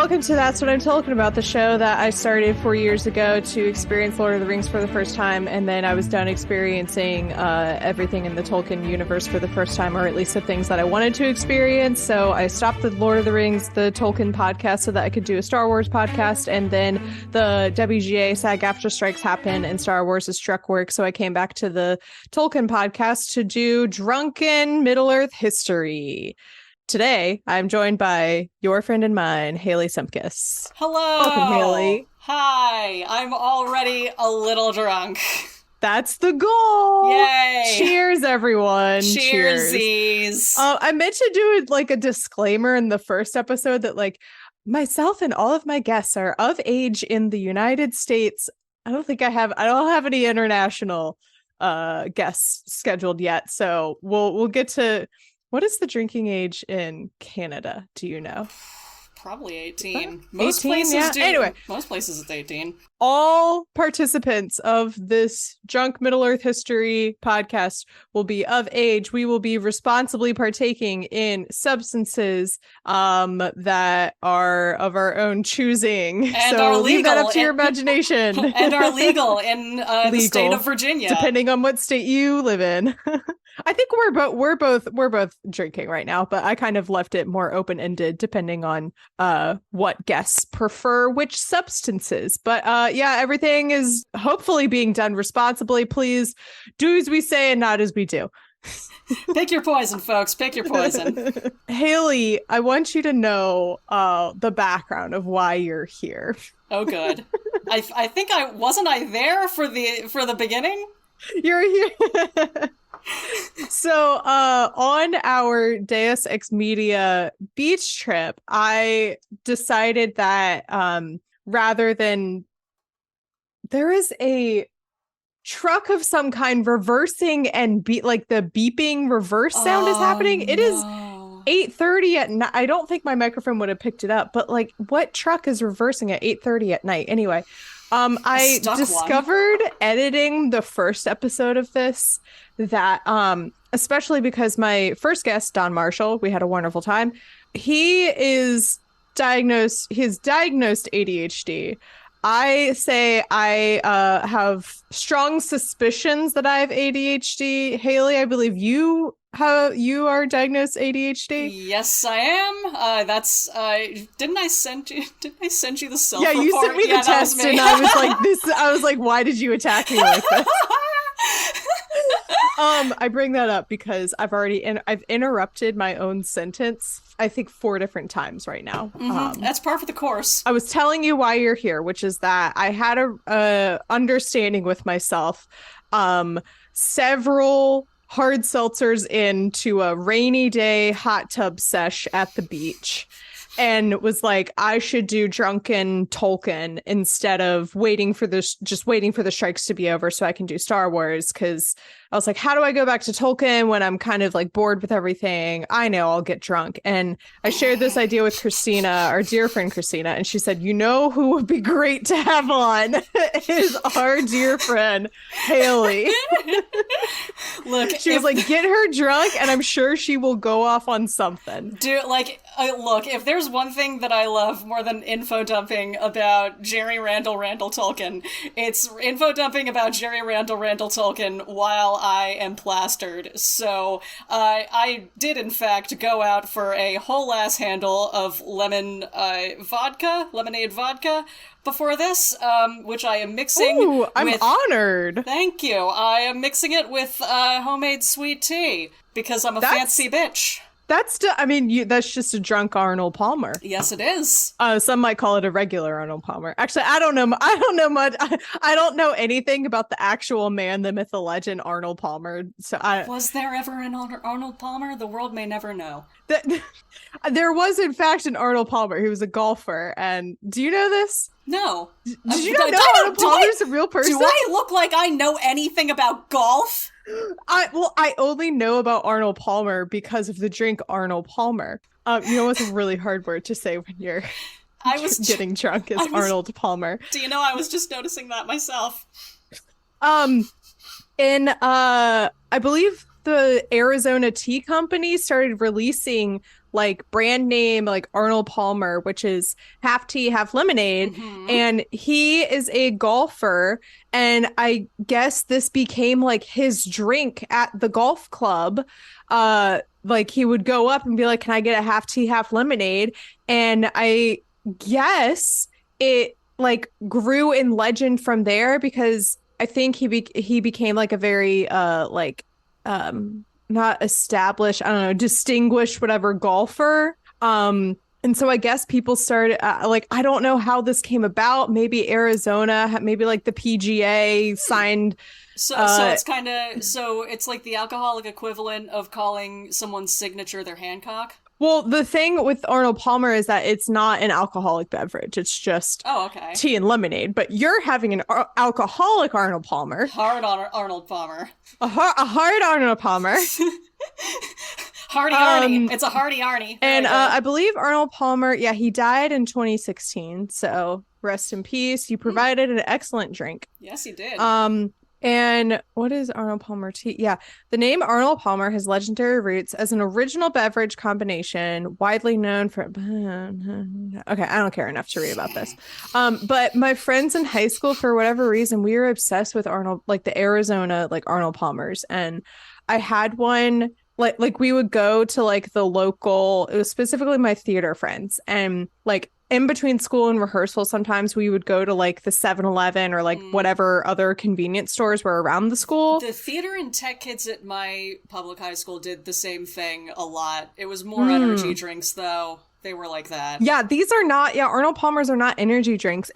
welcome to That's What I'm Talking About, the show that I started 4 years ago to experience Lord of the Rings for the first time, and then I was done experiencing everything in the Tolkien universe for the first time, or at least the things that I wanted to experience. So I stopped the Lord of the Rings, the Tolkien podcast, so that I could do a Star Wars podcast, and then the WGA SAG-AFTRA strikes happened and Star Wars has struck work, so I came back to the Tolkien podcast to do Drunken Middle-earth History. Today, I'm joined by your friend and mine, Haley Simpkiss. Hello! Welcome, Haley. Hi! I'm already a little drunk. That's the goal! Yay! Cheers, everyone! Cheersies! I meant to do like a disclaimer in the first episode that like myself and all of my guests are of age in the United States. I don't have any international guests scheduled yet, so we'll get to. What is the drinking age in Canada? Do you know? Probably 18. Most 18, places yeah. do. Anyway. Most places it's 18. All participants of this Drunk Middle-earth History podcast will be of age. We will be responsibly partaking in substances that are of our own choosing. And so are leave that legal up to your imagination. And are legal in the state of Virginia. Depending on what state you live in. I think we're both drinking right now, but I kind of left it more open-ended depending on what guests prefer which substances. But yeah, everything is hopefully being done responsibly. Please do as we say and not as we do. Pick your poison, folks. Pick your poison. Haley, I want you to know the background of why you're here. Oh, good. I think wasn't I there for the beginning? You're here. So on our Deus Ex Media beach trip, I decided that rather than there is a truck of some kind reversing and like the beeping reverse sound is happening. It is 8:30 at night. I don't think my microphone would have picked it up, but like what truck is reversing at 8:30 at night? Anyway, I discovered editing the first episode of this that especially because my first guest, Don Marshall, we had a wonderful time. He's diagnosed ADHD. I say I have strong suspicions that I have ADHD. Haley, I believe you are diagnosed ADHD. Yes, I am. That's didn't I send you the self-report? Yeah, you sent me the test, and I was like, I was like, why did you attack me like this? I bring that up because I've interrupted my own sentence, I think 4 different times right now. Mm-hmm. That's par for the course. I was telling you why you're here, which is that I had a understanding with myself, several hard seltzers into a rainy day hot tub sesh at the beach, and was like, I should do Drunken Tolkien instead of waiting for the strikes to be over so I can do Star Wars, because I was like, how do I go back to Tolkien when I'm kind of like bored with everything? I know, I'll get drunk. And I shared this idea with Christina, our dear friend Christina, and she said, you know who would be great to have on is our dear friend Haley. Look, she was like, get her drunk and I'm sure she will go off on something. Look, if there's one thing that I love more than info dumping about Jerry Randall Tolkien, it's info dumping about Jerry Randall Tolkien while I am plastered. So I did in fact go out for a whole ass handle of lemonade vodka before this, which I am mixing. Ooh, I'm honored. Thank you. I am mixing it with homemade sweet tea because I'm a fancy bitch. That's just a drunk Arnold Palmer. Yes, it is. Some might call it a regular Arnold Palmer. Actually, I don't know much. I don't know anything about the actual man, the myth, the legend, Arnold Palmer. Was there ever an Arnold Palmer? The world may never know. There was, in fact, an Arnold Palmer. He was a golfer. And do you know this? No. Did you not know Arnold Palmer's a real person? Do I look like I know anything about golf? I only know about Arnold Palmer because of the drink Arnold Palmer. You know what's a really hard word to say when you're getting drunk is Arnold Palmer. Do you know I was just noticing that myself? In I believe the Arizona Tea Company started releasing like brand name like Arnold Palmer, which is half tea, half lemonade. Mm-hmm. And he is a golfer. And I guess this became like his drink at the golf club. Like he would go up and be like, "Can I get a half tea, half lemonade?" And I guess it like grew in legend from there because I think he became like a very not established, I don't know, distinguished whatever golfer. And so I guess people started like I don't know how this came about. Maybe Arizona, maybe like the PGA signed. So it's kind of so it's like the alcoholic equivalent of calling someone's signature their Hancock. Well, the thing with Arnold Palmer is that it's not an alcoholic beverage. It's just Oh, okay. tea and lemonade. But you're having an alcoholic Arnold Palmer, Hard on Arnold Palmer. a hard Arnold Palmer. Hardy Arnie. It's a Hardy Arnie. And I believe Arnold Palmer, yeah, he died in 2016. So rest in peace. You provided an excellent drink. Yes, he did. And what is Arnold Palmer tea? Yeah, the name Arnold Palmer has legendary roots as an original beverage combination widely known for. Okay, I don't care enough to read about this. But my friends in high school, for whatever reason, we were obsessed with Arnold, like the Arizona, like Arnold Palmers, and I had one. Like we would go to like the local. It was specifically my theater friends, and like in between school and rehearsal, sometimes we would go to like the 7-Eleven or like whatever other convenience stores were around the school. The theater and tech kids at my public high school did the same thing a lot. It was more energy drinks, though. They were like that. Yeah, these are not, yeah, Arnold Palmers are not energy drinks.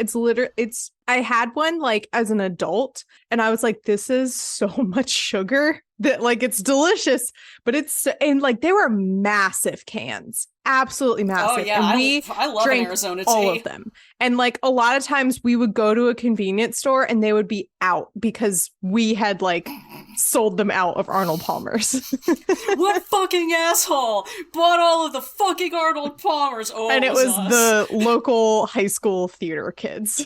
I had one like as an adult and I was like, this is so much sugar that like it's delicious, but and like they were massive cans, absolutely massive. Oh yeah, and I love drank Arizona tea. all of them. And like a lot of times we would go to a convenience store and they would be out because we had like sold them out of Arnold Palmers. What fucking asshole bought all of the fucking Arnold Palmers? Oh, and it was us. the local high school theater kids.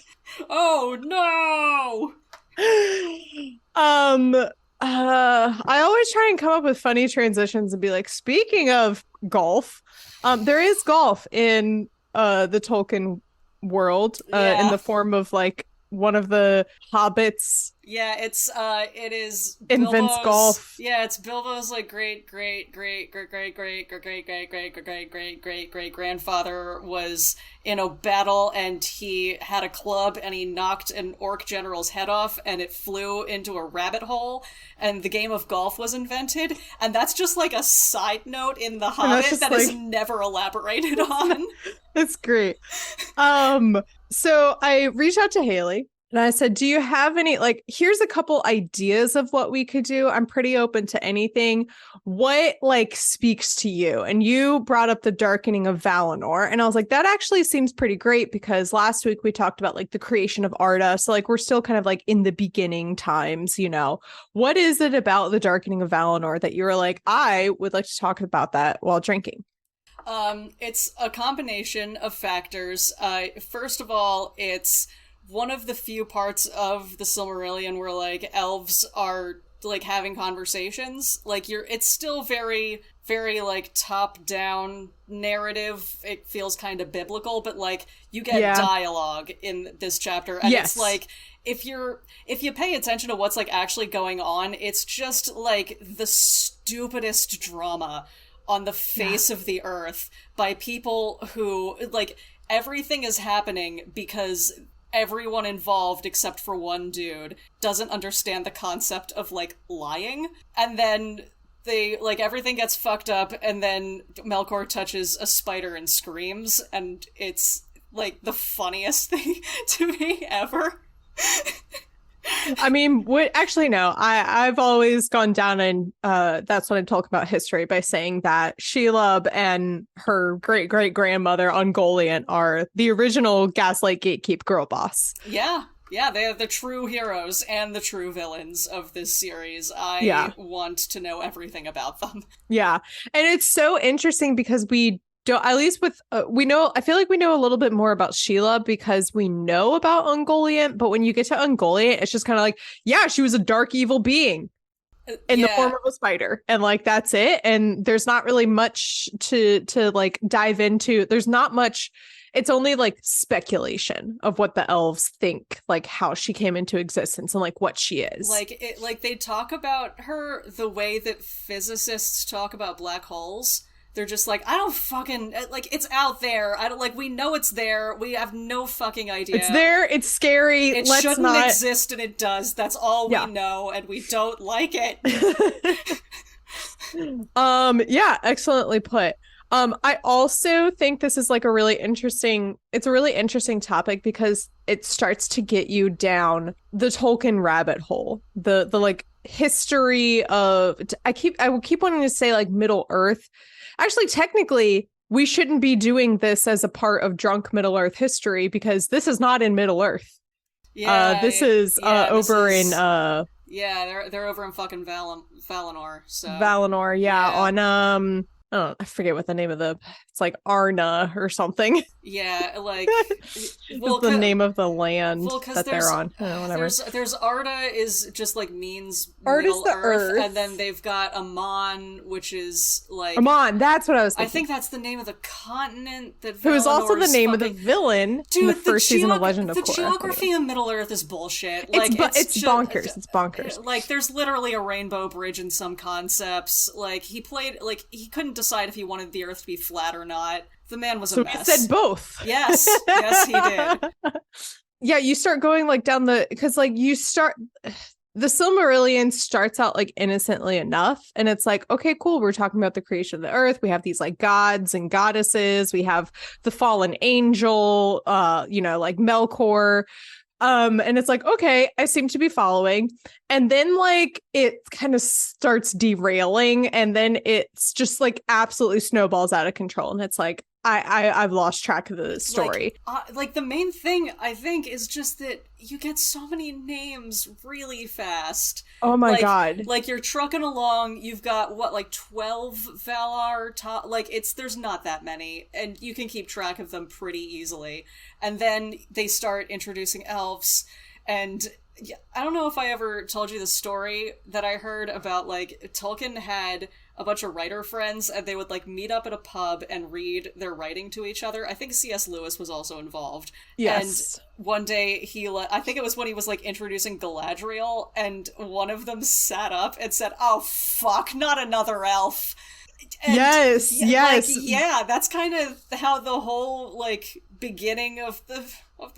Oh no. I always try and come up with funny transitions and be like, speaking of golf, there is golf in the Tolkien world in the form of like one of the hobbits. Yeah, it is invents Bilbo's, golf. Yeah, it's Bilbo's like great grandfather was in a battle and he had a club and he knocked an orc general's head off and it flew into a rabbit hole and the game of golf was invented, and that's just like a side note in The Hobbit that is never elaborated on. It's great. So I reached out to Haley. And I said, do you have any, like, here's a couple ideas of what we could do. I'm pretty open to anything. What, like, speaks to you? And you brought up the Darkening of Valinor. And I was like, that actually seems pretty great because last week we talked about, like, the creation of Arda. So, like, we're still kind of, like, in the beginning times, you know. What is it about the Darkening of Valinor that you were like, I would like to talk about that while drinking? It's a combination of factors. First of all, it's one of the few parts of the Silmarillion where like elves are like having conversations. Like it's still very, very like top down narrative. It feels kind of biblical, but like you get dialogue in this chapter, and it's like if you pay attention to what's like actually going on, it's just like the stupidest drama on the face of the earth by people who like everything is happening because everyone involved except for one dude doesn't understand the concept of like lying, and then they like everything gets fucked up, and then Melkor touches a spider and screams, and it's like the funniest thing to me ever. I mean, actually, no. I've always gone down and that's when I talk about history by saying that Shelob and her great great grandmother Ungoliant are the original Gaslight Gatekeep girl boss. Yeah, they're the true heroes and the true villains of this series. I want to know everything about them. Yeah, and it's so interesting because we don't, at least with we know, I feel like we know a little bit more about Sheila because we know about Ungoliant, but when you get to Ungoliant, it's just kind of like, yeah, she was a dark evil being. in the Yeah. form of a spider, and like that's it, and there's not really much to like dive into. There's not much. It's only like speculation of what the elves think, like how she came into existence and like what she is. Like they talk about her the way that physicists talk about black holes. They're just like, I don't fucking like, it's out there. I don't like, we know it's there. We have no fucking idea. It's there. It's scary. It Let's shouldn't not exist, and it does. That's all Yeah. we know, and we don't like it. Yeah, excellently put. I also think this is like a really interesting, it's a really interesting topic because it starts to get you down the Tolkien rabbit hole. The like history of I will keep wanting to say like Middle Earth. Actually, technically, we shouldn't be doing this as a part of drunk Middle Earth history because this is not in Middle Earth. Yeah, This is over in yeah, they're over in fucking Valinor. So Valinor, yeah, on I forget what the name of it's like Arna or something. yeah, like Well, the name of the land that they're on. Whatever. There's Arda is just like means Arda's Middle the Earth, Earth, and then they've got Amon, which is like Amon. That's what I was thinking. I think that's the name of the continent that Who is also the name of the fucking... villain Dude, in the first season of Legend of Korra. The geography of Middle Earth is bullshit. It's bonkers. It's bonkers. Like, there's literally a rainbow bridge in some concepts. Like, he couldn't decide if he wanted the Earth to be flat or not. The man was a mess. So he said both. Yes, yes, he did. Yeah, you start going like down because like the Silmarillion starts out like innocently enough, and it's like, okay, cool, we're talking about the creation of the earth. We have these like gods and goddesses. We have the fallen angel, like Melkor. And it's like, okay, I seem to be following. And then like it kind of starts derailing, and then it's just like absolutely snowballs out of control. And it's like, I've lost track of the story. Like the main thing I think is just that you get so many names really fast. Oh my god! Like you're trucking along, you've got what, like 12 Valar there's not that many, and you can keep track of them pretty easily. And then they start introducing elves, and I don't know if I ever told you the story that I heard about like Tolkien had a bunch of writer friends, and they would like meet up at a pub and read their writing to each other. I think C.S. Lewis was also involved. Yes. And one day I think it was when he was like introducing Galadriel, and one of them sat up and said, "Oh fuck, not another elf." And, yes. Like, yeah, that's kind of how the whole like beginning of the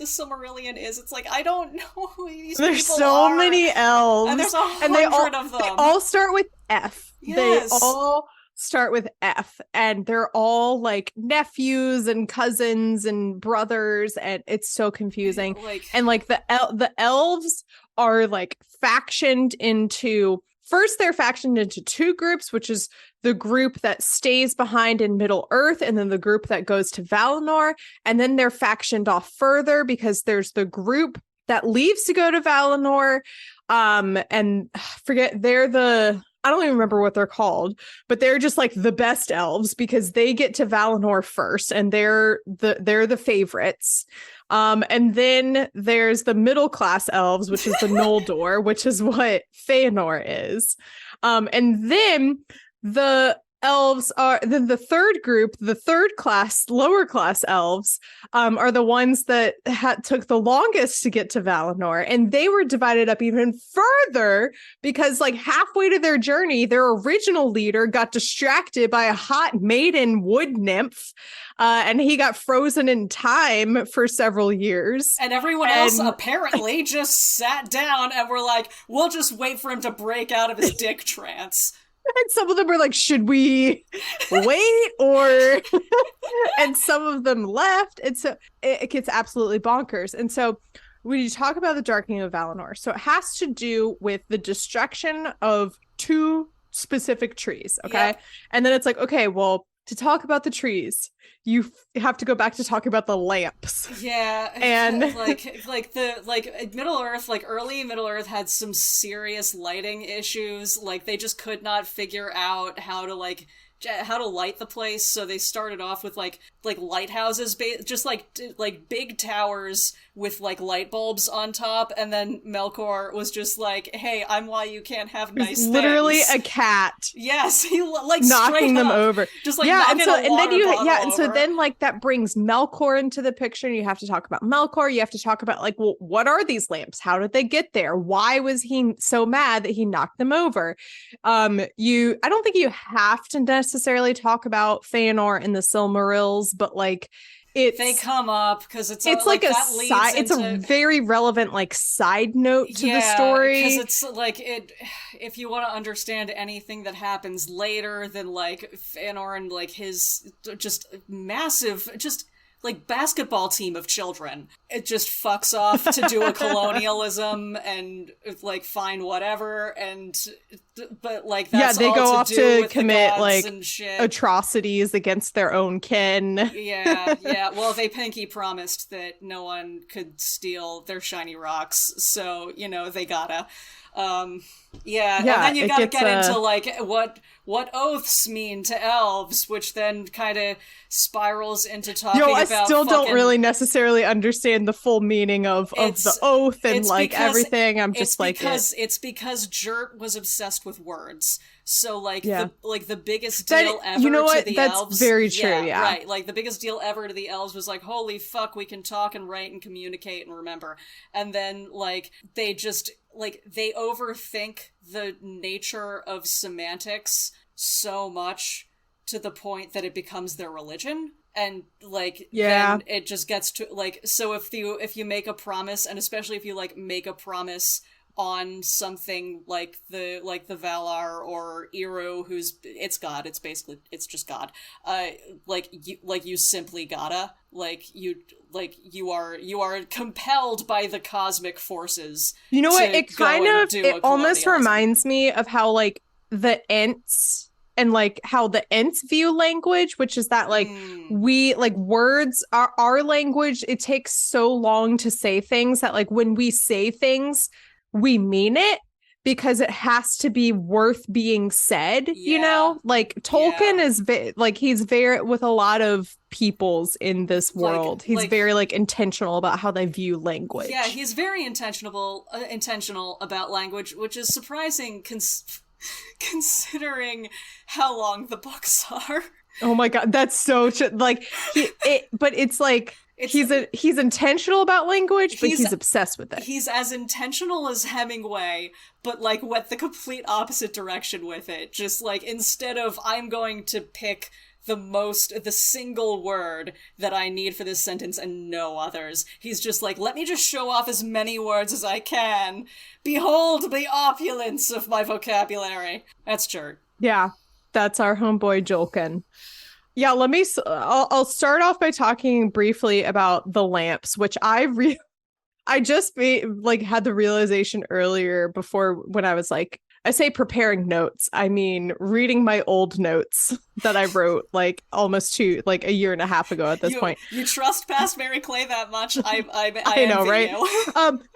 Silmarillion is. It's like, I don't know who these there's people so are. many elves, and there's 100 of them. They all start with F. Yes. They all start with F, and they're all like nephews and cousins and brothers, and it's so confusing. And like the elves are like factioned into. First, they're factioned into two groups, which is the group that stays behind in Middle Earth, and then the group that goes to Valinor. And then they're factioned off further because there's the group that leaves to go to Valinor. And forget, I don't even remember what they're called, but they're just like the best elves because they get to Valinor first, and they're the favorites. And then there's the middle class elves, which is the Noldor, which is what Feanor is. And then the third group, the third class, lower class elves, are the ones that took the longest to get to Valinor, and they were divided up even further because like halfway to their journey, their original leader got distracted by a hot maiden wood nymph, and he got frozen in time for several years. And everyone else apparently just sat down and were like, we'll just wait for him to break out of his dick trance. And some of them were like, should we wait? Or and some of them left. And so it gets absolutely bonkers. And so when you talk about the Darkening of Valinor, so it has to do with the destruction of two specific trees. Okay. Yep. And then it's like, okay, well, to talk about the trees, you have to go back to talk about the lamps. Yeah, and Middle Earth, like early Middle Earth had some serious lighting issues. Like they just could not figure out how to like how to light the place. So they started off with like lighthouses, just like big towers with like light bulbs on top, and then Melkor was just like, "Hey, I'm why you can't have nice things." Literally a cat. Yes, he like knocking them up, over. just like knocking a water bottle and so then like that brings Melkor into the picture, and you have to talk about Melkor. You have to talk about like, well, what are these lamps? How did they get there? Why was he so mad that he knocked them over? I don't think you have to necessarily talk about Feanor and the Silmarils, but like they come up because it's like a side. It's a very relevant like side note to the story, because it's like if you want to understand anything that happens later, then like Feanor and like his just massive like basketball team of children, it just fucks off to do a colonialism and like fine whatever, but like that's they all go to off do to with commit the like and shit. Atrocities against their own kin. yeah well, they pinky promised that no one could steal their shiny rocks, so they gotta and then you gotta get into like what oaths mean to elves, which then kind of spirals into talking about. I still don't really necessarily understand the full meaning of the oath and like everything. I'm just it's because Jurt was obsessed with words. So like the biggest deal ever to the elves. That's very true. Yeah, right. Like the biggest deal ever to the elves was like, holy fuck, we can talk and write and communicate and remember. And then like they just like they overthink the nature of semantics so much to the point that it becomes their religion. And like then it just gets to like, so if you make a promise, and especially if you like make a promise on something like the Valar or Eru, it's God, it's just God, you simply gotta you are compelled by the cosmic forces. You know what, it almost reminds me of how like the Ents and like how the Ents view language, which is that like we like words are our language. It takes so long to say things that like when we say things, we mean it because it has to be worth being said, like Tolkien is like, he's very with a lot of peoples in this world. He's very like intentional about how they view language. Yeah, he's very intentional about language, which is surprising considering how long the books are. Oh my God, that's so like but it's like he's intentional about language, but he's obsessed with it. He's as intentional as Hemingway, but like went the complete opposite direction with it. Just like instead of I'm going to pick the single word that I need for this sentence and no others, he's just like, let me just show off as many words as I can. Behold the opulence of my vocabulary. That's Jurt. Yeah, that's our homeboy Jolkin. Yeah, I'll start off by talking briefly about the lamps, which I just had the realization earlier before when I was like, I say preparing notes, I mean reading my old notes that I wrote like almost a year and a half ago at this point. You trust past Mary Clay that much? I know, right?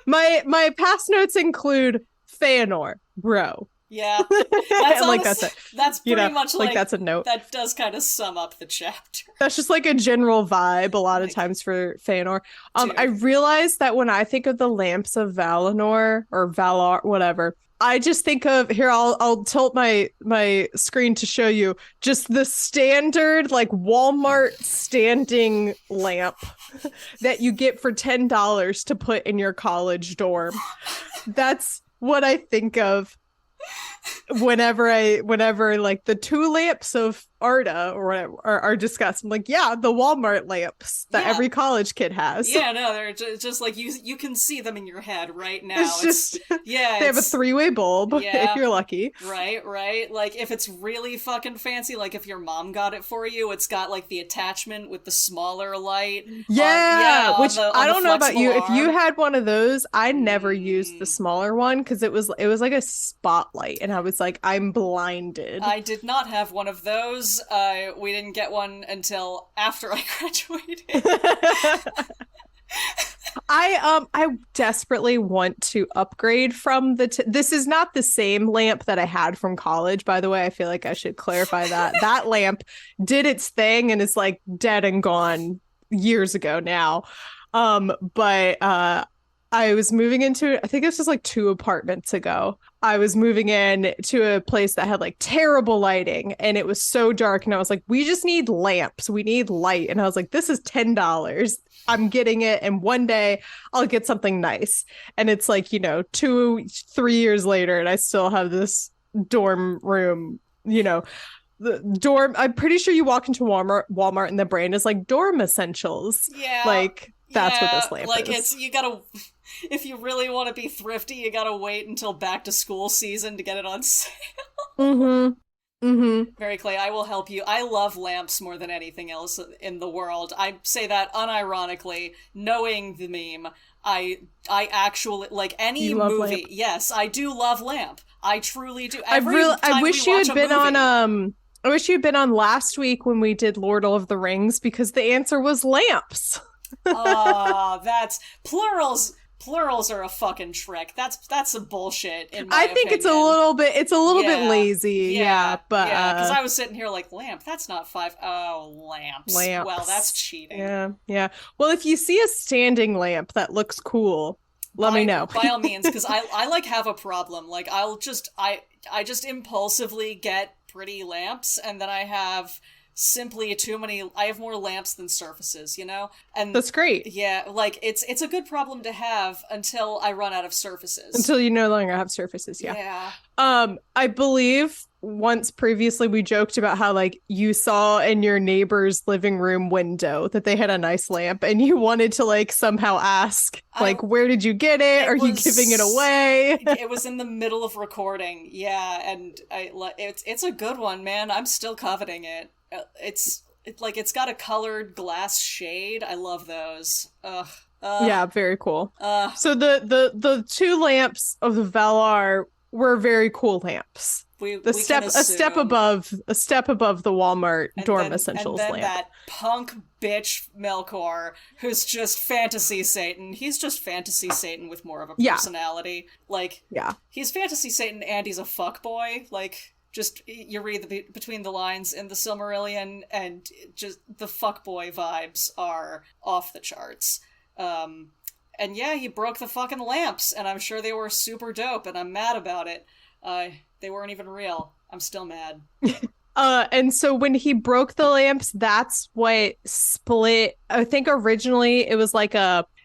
My past notes include Feanor, bro. Yeah, that's like that's it. That's pretty much like that's a note. That does kind of sum up the chapter. That's just like a general vibe a lot of times for Feanor. I realized that when I think of the lamps of Valinor or Valar, whatever, I just think of here. I'll tilt my screen to show you just the standard like Walmart standing lamp that you get for $10 to put in your college dorm. That's what I think of whenever like the two lamps of Arda or whatever are discussed. I'm like, yeah, the Walmart lamps that every college kid has. Yeah, no, they're just like you can see them in your head right now. They have a 3-way bulb if you're lucky. Right. Like if it's really fucking fancy, like if your mom got it for you, it's got like the attachment with the smaller light. Which I don't know about you. If you had one of those, I never used the smaller one because it was like a spotlight, and I was like, I'm blinded. I did not have one of those. We didn't get one until after I graduated. I desperately want to upgrade from this is not the same lamp that I had from college, by the way. I feel like I should clarify that. That lamp did its thing and is like dead and gone years ago now. But I was moving into, I think this was like 2 apartments ago. I was moving in to a place that had like terrible lighting and it was so dark. And I was like, we just need lamps. We need light. And I was like, this is $10. I'm getting it. And one day I'll get something nice. And it's like, 2-3 years later, and I still have this dorm room, the dorm. I'm pretty sure you walk into Walmart and the brand is like dorm essentials. Yeah. Like that's what this lamp like is. you gotta, if you really want to be thrifty, you gotta wait until back to school season to get it on sale. Mm-hmm. Mm-hmm. Mary Clay, I will help you. I love lamps more than anything else in the world. I say that unironically, knowing the meme. I actually, like any movie, Lamp. yes, I do love Lamp. I truly do. I wish you had been on I wish you had been on last week when we did Lord of the Rings because the answer was lamps. That's plurals. Plurals are a fucking trick. That's some bullshit in my I think opinion. it's a little bit lazy. But because I was sitting here like lamp. That's not 5. Oh, lamps. Well, that's cheating. Yeah. Well, if you see a standing lamp that looks cool, let me know. By all means, because I like have a problem. Like I just impulsively get pretty lamps, and then I have simply too many. I have more lamps than surfaces, and that's great. Yeah, like it's a good problem to have until I run out of surfaces. Until you no longer have surfaces. Yeah. I believe once previously we joked about how like you saw in your neighbor's living room window that they had a nice lamp and you wanted to like somehow ask like where did you get it? Are you giving it away? It was in the middle of recording. Yeah, and it's a good one, man. I'm still coveting it. It's got a colored glass shade. I love those. Yeah, very cool. So the 2 lamps of the Valar were very cool lamps. A step above the Walmart dorm essentials and then lamp. That punk bitch Melkor, who's just fantasy Satan. He's just fantasy Satan with more of a personality. He's fantasy Satan and he's a fuckboy. Like, just you read between the lines in the Silmarillion, and just the fuckboy vibes are off the charts. And yeah, he broke the fucking lamps, and I'm sure they were super dope, and I'm mad about it. They weren't even real. I'm still mad. And so when he broke the lamps, that's what split. I think originally it was kind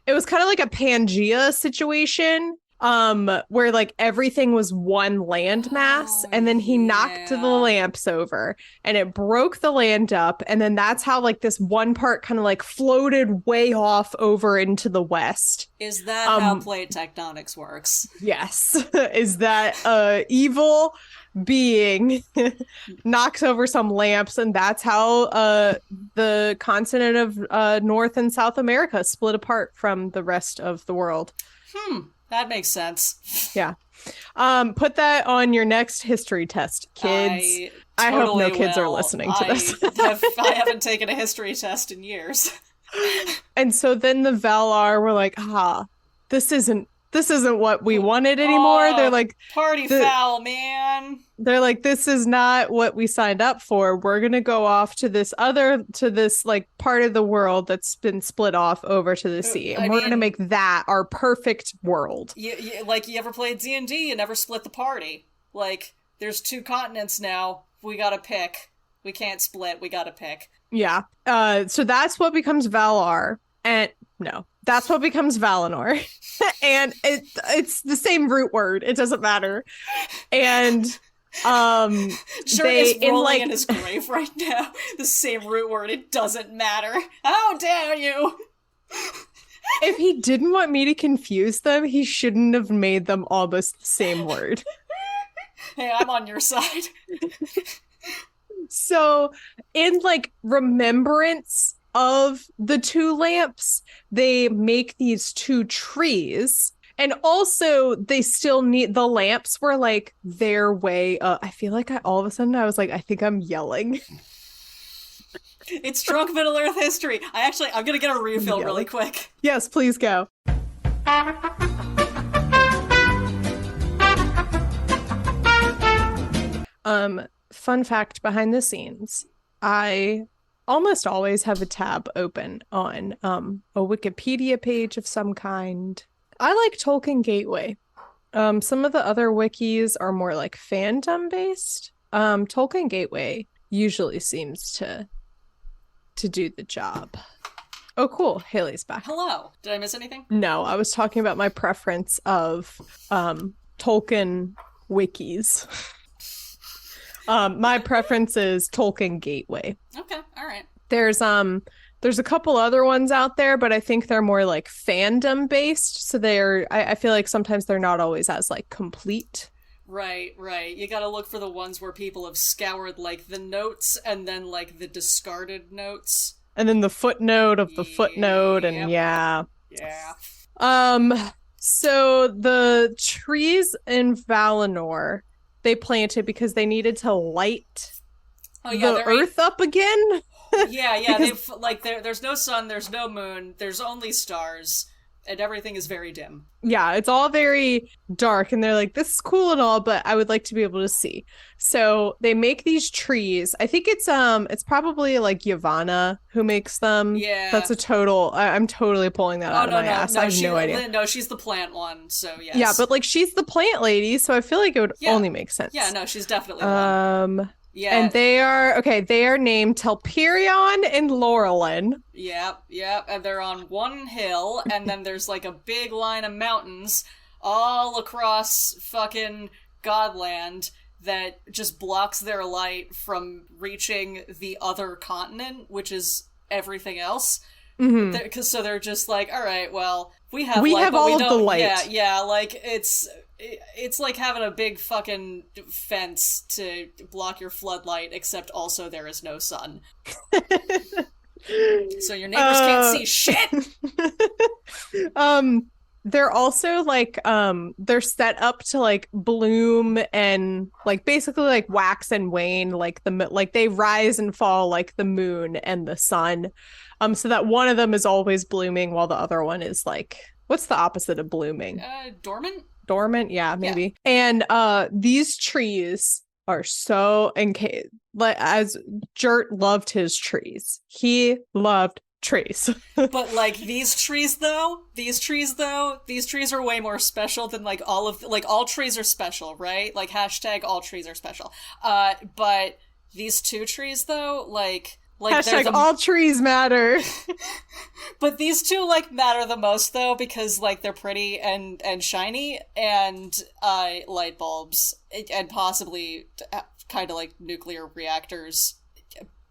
of like a Pangea situation. Where like everything was one landmass, and then he knocked the lamps over and it broke the land up, and then that's how like this one part kind of like floated way off over into the west. Is that how plate tectonics works? Yes. Is that evil being knocks over some lamps, and that's how the continent of North and South America split apart from the rest of the world. That makes sense. Yeah. Put that on your next history test, kids. I hope no kids are listening to this. I haven't taken a history test in years. And so then the Valar were like, this isn't what we wanted anymore. They're like, party foul, man. They're like, this is not what we signed up for. We're going to go off to this like part of the world that's been split off over to the sea. And we're going to make that our perfect world. You ever played D&D? You never split the party. Like, there's 2 continents now. We got to pick. We can't split. We got to pick. Yeah. So that's what becomes Valar. And no, that's what becomes Valinor. And it's the same root word. It doesn't matter. And Sure is rolling in his grave right now. The same root word. It doesn't matter. How dare you? If he didn't want me to confuse them, he shouldn't have made them almost the same word. Hey, I'm on your side. So, in like remembrance of the 2 lamps, they make these 2 trees. And also, they still need the lamps were like their way. I feel like all of a sudden I was like, I think I'm yelling. It's drunk Middle Earth history. I'm gonna get a refill really quick. Yes, please go. Fun fact behind the scenes, I almost always have a tab open on a Wikipedia page of some kind. I like Tolkien Gateway. Some of the other wikis are more like fandom based. Tolkien Gateway usually seems to do the job. Oh, cool. Haley's back. Hello. Did I miss anything? No, I was talking about my preference of Tolkien wikis. My preference is Tolkien Gateway. Okay, all right. There's a couple other ones out there, but I think they're more like fandom based. So I feel like sometimes they're not always as like complete. Right. You gotta look for the ones where people have scoured like the notes and then like the discarded notes. And then the footnote of the footnote, and yeah. So the trees in Valinor, they planted because they needed to light the earth up again. Yeah, because... there's no sun, there's no moon, there's only stars, and everything is very dim. Yeah, it's all very dark, and they're like, this is cool and all, but I would like to be able to see. So they make these trees. I think it's probably like Yavanna who makes them. Yeah. That's a total, I'm totally pulling that out of my ass. I have no idea. No, she's the plant one, so yes. Yeah, but like she's the plant lady, so I feel like it would only make sense. Yeah, no, she's definitely one. Yeah. And they are named Telperion and Laurelin. Yep, and they're on one hill, and then there's like a big line of mountains all across fucking Godland that just blocks their light from reaching the other continent, which is everything else. Mm-hmm. So they're just like, all right, well, we have light, but all of the light. Yeah, like it's like having a big fucking fence to block your floodlight, except also there is no sun. So your neighbors can't see shit! They're also like, they're set up to like bloom and like basically like wax and wane, like they rise and fall like the moon and the sun. So that one of them is always blooming while the other one is like, what's the opposite of blooming? Dormant, yeah, maybe. Yeah. And these trees are so like as Jert loved his trees. He loved trees. But like these trees are way more special than like all trees are special, right? Like # all trees are special. But these two trees though, like # all trees matter. But these two like matter the most though because like they're pretty and shiny and light bulbs and possibly kind of like nuclear reactors,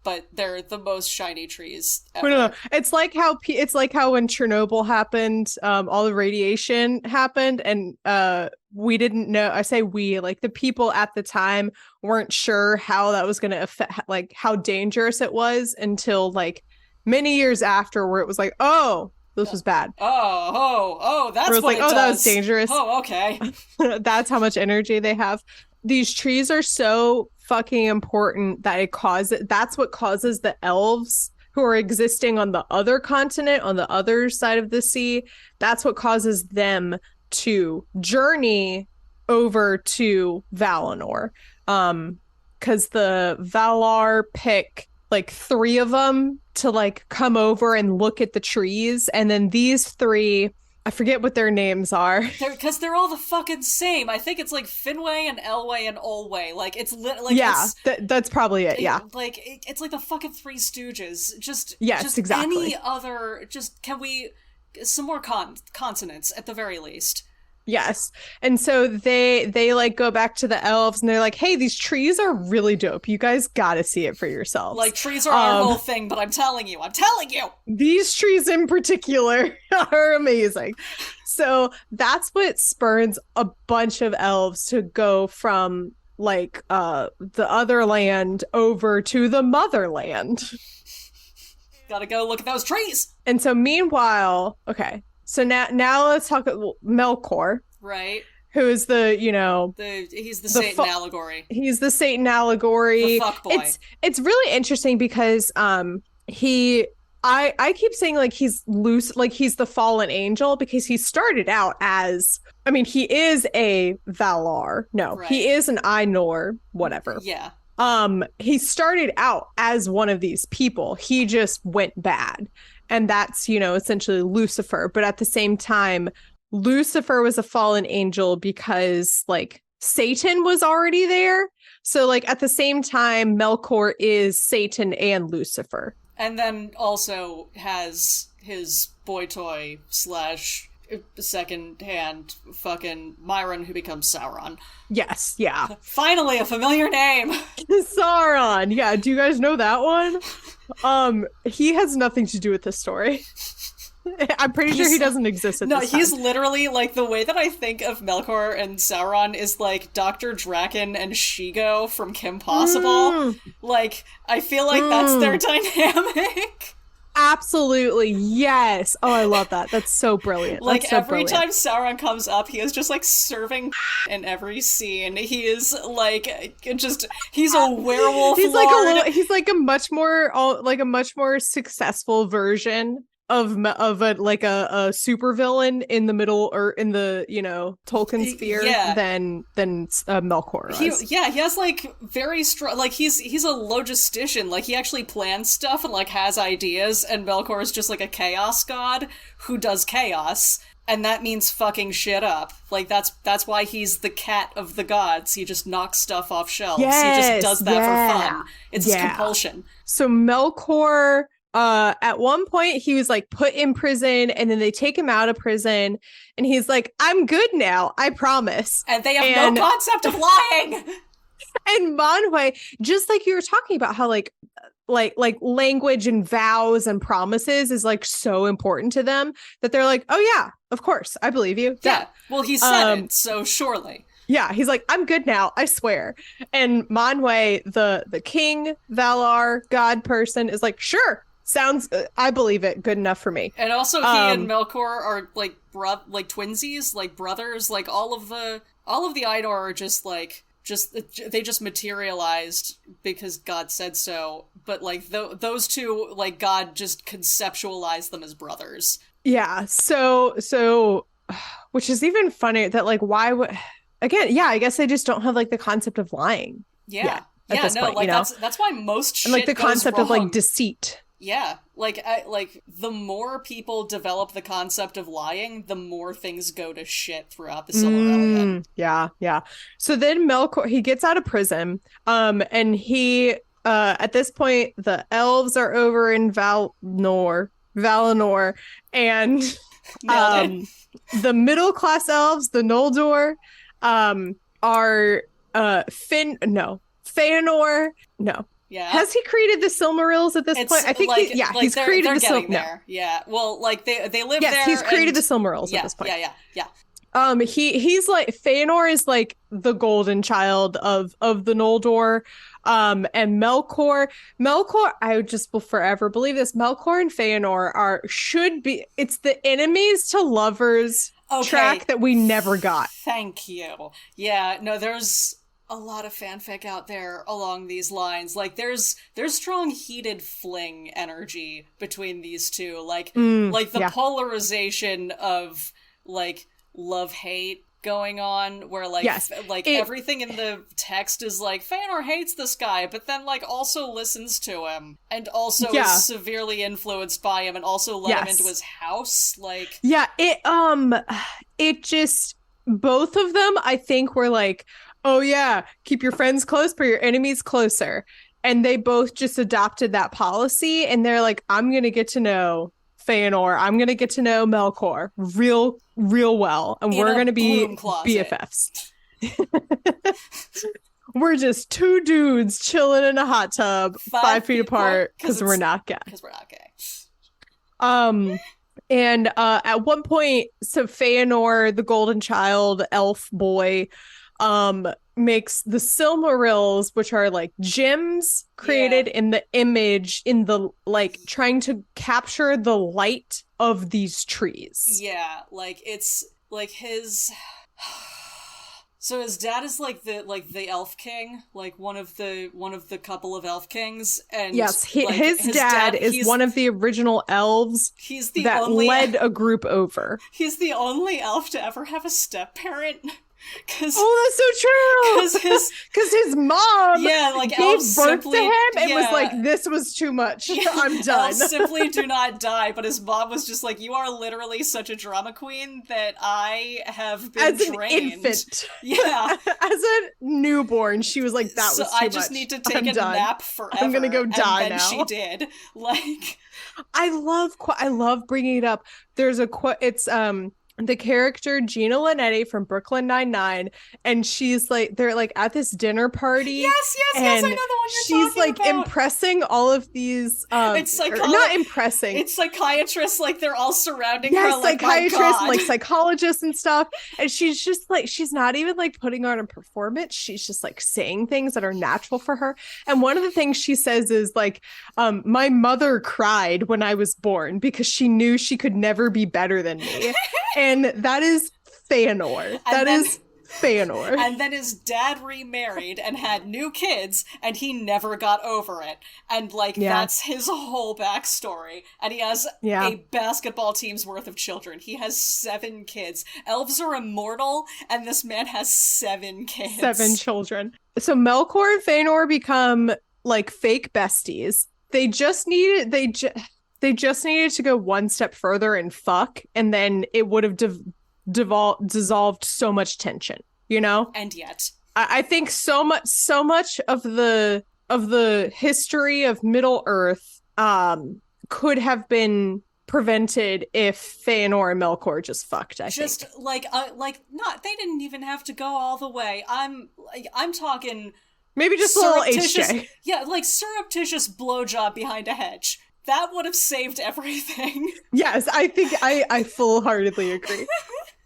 but they're the most shiny trees ever. No. It's like how when Chernobyl happened, all the radiation happened, and we didn't know. I say we, like the people at the time weren't sure how that was going to affect, like how dangerous it was until like many years after, where it was like, oh, this was bad. Oh, that's what like, it does. That was dangerous. Oh, okay. That's how much energy they have. These trees are so fucking important that that's what causes the elves who are existing on the other continent, on the other side of the sea, that's what causes them to journey over to Valinor. Because the Valar pick like 3 of them to like come over and look at the trees, and then these 3, I forget what their names are. Because they're all the fucking same. I think it's like Finwë and Elwë and Olwë. Like it's that's probably it. Yeah, it's like the fucking Three Stooges. Just exactly. Any other? Can we some more consonants at the very least? Yes. And so they like go back to the elves and they're like, hey, these trees are really dope. You guys gotta see it for yourselves. Like trees are our whole thing, but I'm telling you. These trees in particular are amazing. So that's what spurns a bunch of elves to go from like the other land over to the motherland. Gotta go look at those trees. And so meanwhile, okay. So now let's talk about Melkor. Right. Who is he's the Satan allegory. He's the Satan allegory. The fuckboy. It's really interesting because I keep saying like he's loose, like he's the fallen angel because he started out as, I mean, he is a Valar. No, Right. he is an Ainur, whatever. Yeah. He started out as one of these people. He just went bad. And that's, you know, essentially Lucifer. But at the same time, Lucifer was a fallen angel because like Satan was already there. So like at the same time, Melkor is Satan and Lucifer. And then also has his boy toy slash second hand fucking Myron who becomes Sauron. Yes, yeah. Finally, a familiar name. Sauron. Yeah, do you guys know that one? He has nothing to do with this story. I'm pretty sure he doesn't exist at this time. He's literally, like, the way that I think of Melkor and Sauron is, like, Dr. Draken and Shigo from Kim Possible. Like, I feel like that's their dynamic. Absolutely, yes. Oh, I love that. That's so brilliant. Like, so every brilliant. time Sauron comes up, he is just, like, serving in every scene. He is, like, just, he's a werewolf he's lord. like he's like a much more successful version of a super villain in the middle or in the, you know, Tolkien sphere than Melkor was. He has like very strong, like he's a logistician, like he actually plans stuff and like has ideas, and Melkor is just like a chaos god who does chaos, and that means fucking shit up. Like that's why he's the cat of the gods. He just knocks stuff off shelves. He just does that for fun. It's his compulsion. So Melkor, at one point he was like put in prison, and then they take him out of prison, and he's like, I'm good now, I promise. And they have no concept of lying. And Manwë, just like you were talking about how like language and vows and promises is like so important to them that they're like, oh yeah, of course, I believe you. Yeah. Well, he said it, so surely. Yeah, he's like, I'm good now, I swear. And Manwë, the king, Valar, god person, is like, sure. Sounds, I believe it. Good enough for me. And also, he and Melkor are like twinsies, like brothers. Like all of the Ainur are they just materialized because God said so. But like those two, like God just conceptualized them as brothers. Yeah. So, which is even funny that like why would again? Yeah, I guess they just don't have like the concept of lying. Yeah. That's why most shit and like the concept goes wrong. Of like deceit. Yeah, like the more people develop the concept of lying, the more things go to shit throughout the Silmarillion. Yeah. So then Melkor, he gets out of prison, and he at this point the elves are over in Valinor, and the middle class elves, the Noldor, are Feanor. No. Yeah. Has he created the Silmarils at this point? I think he's created the Silmarils. No. Yeah. Well, like they live there. Yes, he's created the Silmarils at this point. Yeah. He's like Feanor is like the golden child of the Noldor. And Melkor, I just will forever believe this. Melkor and Feanor it's the enemies to lovers track that we never got. Thank you. Yeah, no, there's a lot of fanfic out there along these lines. Like there's strong heated fling energy between these two. Like the polarization of like love-hate going on where like everything in the text is like Feanor hates this guy, but then like also listens to him and also is severely influenced by him and also let him into his house. Like it just both of them I think were like, oh yeah, keep your friends close, but your enemies closer. And they both just adopted that policy. And they're like, I'm going to get to know Feanor. I'm going to get to know Melkor real well. And we're going to be BFFs. We're just two dudes chilling in a hot tub 5 feet apart because we're not gay. And at one point, so Feanor, the golden child, elf boy, makes the Silmarils, which are like gems created in the image, in the like trying to capture the light of these trees. Yeah, like it's like his So his dad is like the elf king, like one of the couple of elf kings, and Yes, like his dad is one of the original elves he's the that only led a group over. he's the only elf to ever have a step parent. Cause Oh, that's so true. his Because his mom like gave elves birth simply to him and was like, "This was too much. I'm done." Elves simply do not die, but his mom was just like, "You are literally such a drama queen that I have been As drained." an infant, Yeah, as a newborn, she was like, "That was too much. I just need to take I'm a done. nap forever. I'm gonna go die and then now." she did. Like, I love bringing it up. There's a quote. It's the character Gina Linetti from Brooklyn Nine-Nine, and she's like, they're like at this dinner party, yes, I know and the one you're she's talking like about. impressing all of these It's not impressing. It's psychiatrists, like they're all surrounding Yes, her, like, psychiatrists, my God. and like psychologists and stuff. And she's just like, she's not even like putting on a performance. She's just like saying things that are natural for her. And one of the things she says is like, my mother cried when I was born because she knew she could never be better than me. And that is Feanor. That is Feanor. And then his dad remarried and had new kids, and he never got over it. And, like, that's his whole backstory. And he has a basketball team's worth of children. He has 7 kids. Elves are immortal, and this man has 7 kids. 7 children. So Melkor and Feanor become, like, fake besties. They just needed to go one step further and fuck, and then it would have dissolved so much tension, you know? And yet, I think so much of the history of Middle Earth could have been prevented if Feanor and Melkor just fucked. I think. Not they didn't even have to go all the way. I'm talking maybe just a little HJ. Yeah, like surreptitious blowjob behind a hedge. That would have saved everything. Yes, I think I full-heartedly agree.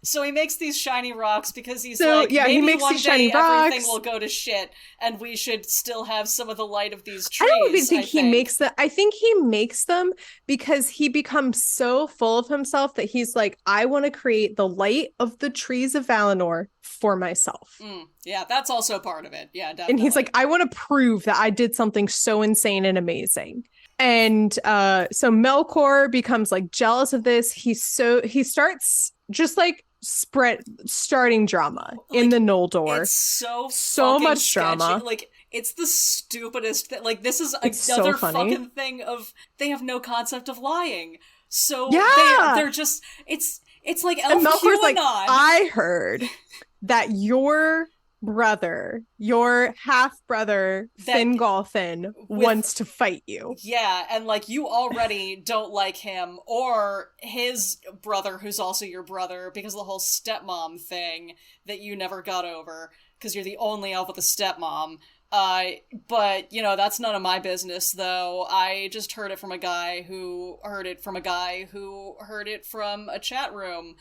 So he makes these shiny rocks because maybe he makes one these day shiny everything rocks. will go to shit and we should still have some of the light of these trees. I don't even think he makes them. I think he makes them because he becomes so full of himself that he's like, I want to create the light of the trees of Valinor for myself. Yeah, that's also part of it. Yeah, definitely. And he's like, I want to prove that I did something so insane and amazing. And so Melkor becomes like jealous of this. He starts just like starting drama in the Noldor. It's so much sketchy. drama. Like, it's the stupidest thing. Like, this is It's another so funny. fucking thing of they have no concept of lying. So they're just it's like Elf and Melkor's QAnon. like, I heard that your brother, your half-brother, Fingolfin, wants to fight you. Yeah, and like you already don't like him or his brother who's also your brother because of the whole stepmom thing that you never got over because you're the only elf with a stepmom. But, you know, that's none of my business, though. I just heard it from a guy who heard it from a guy who heard it from a chat room.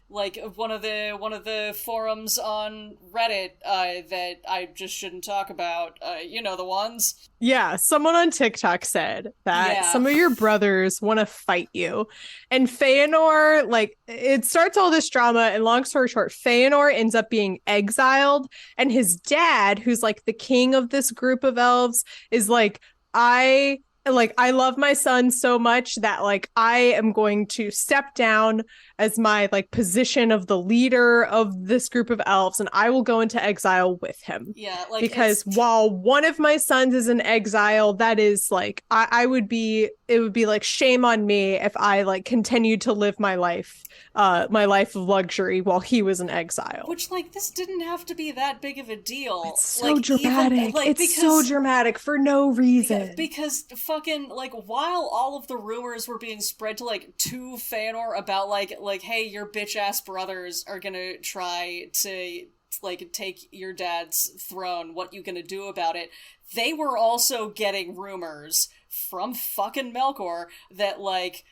Like one of the forums on Reddit that I just shouldn't talk about. You know the ones. Yeah, someone on TikTok said that some of your brothers want to fight you. And Feanor, like, it starts all this drama, and long story short, Feanor ends up being exiled, and his dad, who's like the king of this group of elves, is like, I love my son so much that like I am going to step down as my like position of the leader of this group of elves, and I will go into exile with him. Yeah, like because while one of my sons is in exile, that is like it would be like shame on me if I like continued to live my life of luxury while he was in exile. Which, like, this didn't have to be that big of a deal. It's so like, dramatic. Even, like, it's so dramatic for no reason. Because fucking, like, while all of the rumors were being spread to, like, to Feanor about, like, hey, your bitch-ass brothers are gonna try to, like, take your dad's throne, what you gonna do about it? They were also getting rumors from fucking Melkor that, like,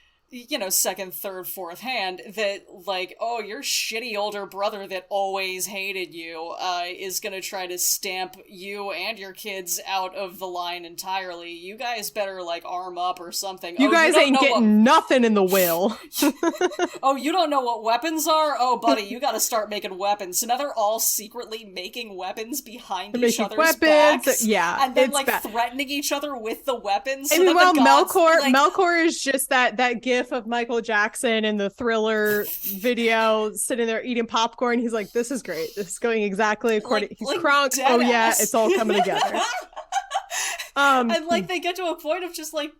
second, third, fourth hand that, like, oh, your shitty older brother that always hated you is gonna try to stamp you and your kids out of the line entirely. You guys better, like, arm up or something. You guys ain't getting nothing in the will. Oh, you don't know what weapons are? Oh, buddy, you gotta start making weapons. So now they're all secretly making weapons behind each other's backs. Yeah. And then, like, threatening each other with the weapons. And meanwhile, Melkor is just that gif of Michael Jackson in the Thriller video sitting there eating popcorn. He's like, this is great. This is going exactly according. He's crunk. Oh yeah, it's all coming together. And like they get to a point of just like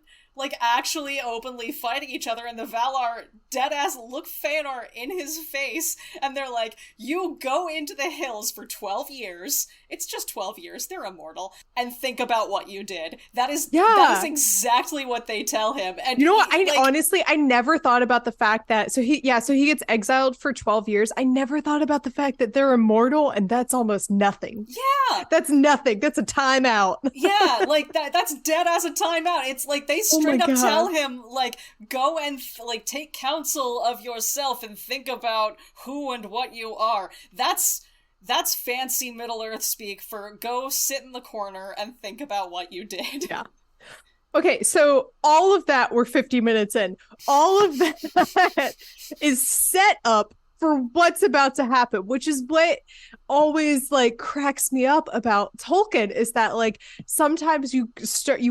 actually openly fighting each other, and the Valar deadass look Feanor in his face, and they're like, you go into the hills for 12 years, it's just 12 years, they're immortal, and think about what you did. That is exactly what they tell him. And you know what, I never thought about the fact that, so he gets exiled for 12 years. I never thought about the fact that they're immortal, and that's almost nothing. Yeah. That's nothing. That's a timeout. Yeah, like that's dead as a timeout. It's like they straight up tell him, like, go and like take counsel of yourself and think about who and what you are. That's fancy Middle-earth speak for go sit in the corner and think about what you did. Yeah. Okay, so all of that, we're 50 minutes in. All of that is set up for what's about to happen, which is what always like cracks me up about Tolkien, is that like sometimes you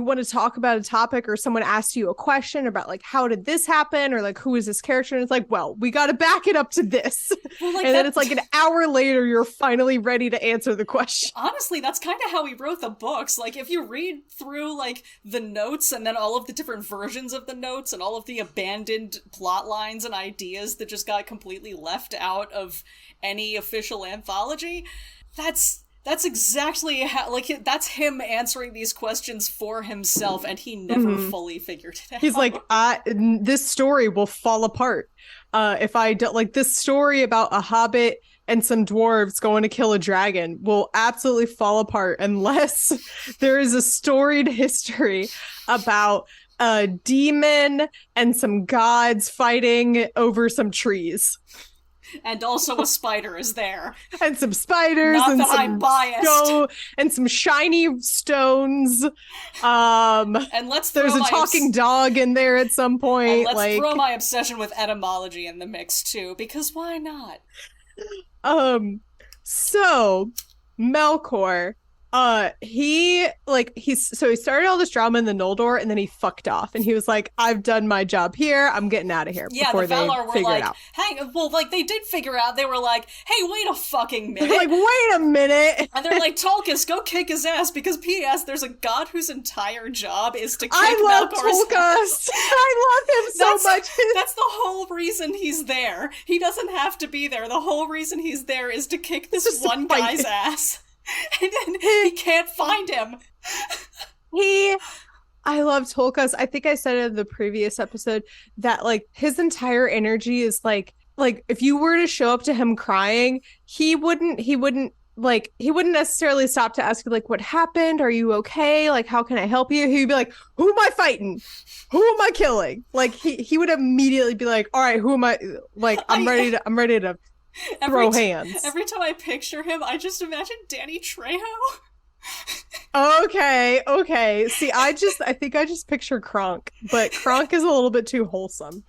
want to talk about a topic, or someone asks you a question about like how did this happen, or like who is this character, and it's like, well, we got to back it up to this. Well, and then it's like an hour later you're finally ready to answer the question. Honestly, that's kind of how he wrote the books. Like if you read through like the notes and then all of the different versions of the notes and all of the abandoned plot lines and ideas that just got completely left out of any official anthology, that's exactly how, like, that's him answering these questions for himself, and he never fully figured it out. He's like, this story will fall apart if I don't, like, this story about a hobbit and some dwarves going to kill a dragon will absolutely fall apart unless there is a storied history about a demon and some gods fighting over some trees. And also a spider is there. And some spiders. Not and that some I'm biased. And some shiny stones. And there's a talking dog in there at some point. And let's throw my obsession with etymology in the mix too, because why not? So Melkor, he started all this drama in the Noldor, and then he fucked off, and he was like, I've done my job here, I'm getting out of here. Yeah, before the Valar they were like, it out. hey, well, like, they did figure out, they were like, hey, wait a fucking minute. They're like, wait a minute. And they're like, Tulkas, go kick his ass, because P.S., there's a god whose entire job is to kick Melkor's ass. I love him so much. That's the whole reason he's there. He doesn't have to be there. The whole reason he's there is to kick this one guy's ass. And then he can't find him. I love Tolkas. I think I said it in the previous episode that like his entire energy is like if you were to show up to him crying, he wouldn't necessarily stop to ask you like, what happened? Are you okay? Like, how can I help you? He'd be like, who am I fighting? Who am I killing? Like he would immediately be like, all right, who am I? Like, I'm ready to throw hands. Every time I picture him, I just imagine Danny Trejo. Okay. See, I think I just picture Kronk, but Kronk is a little bit too wholesome.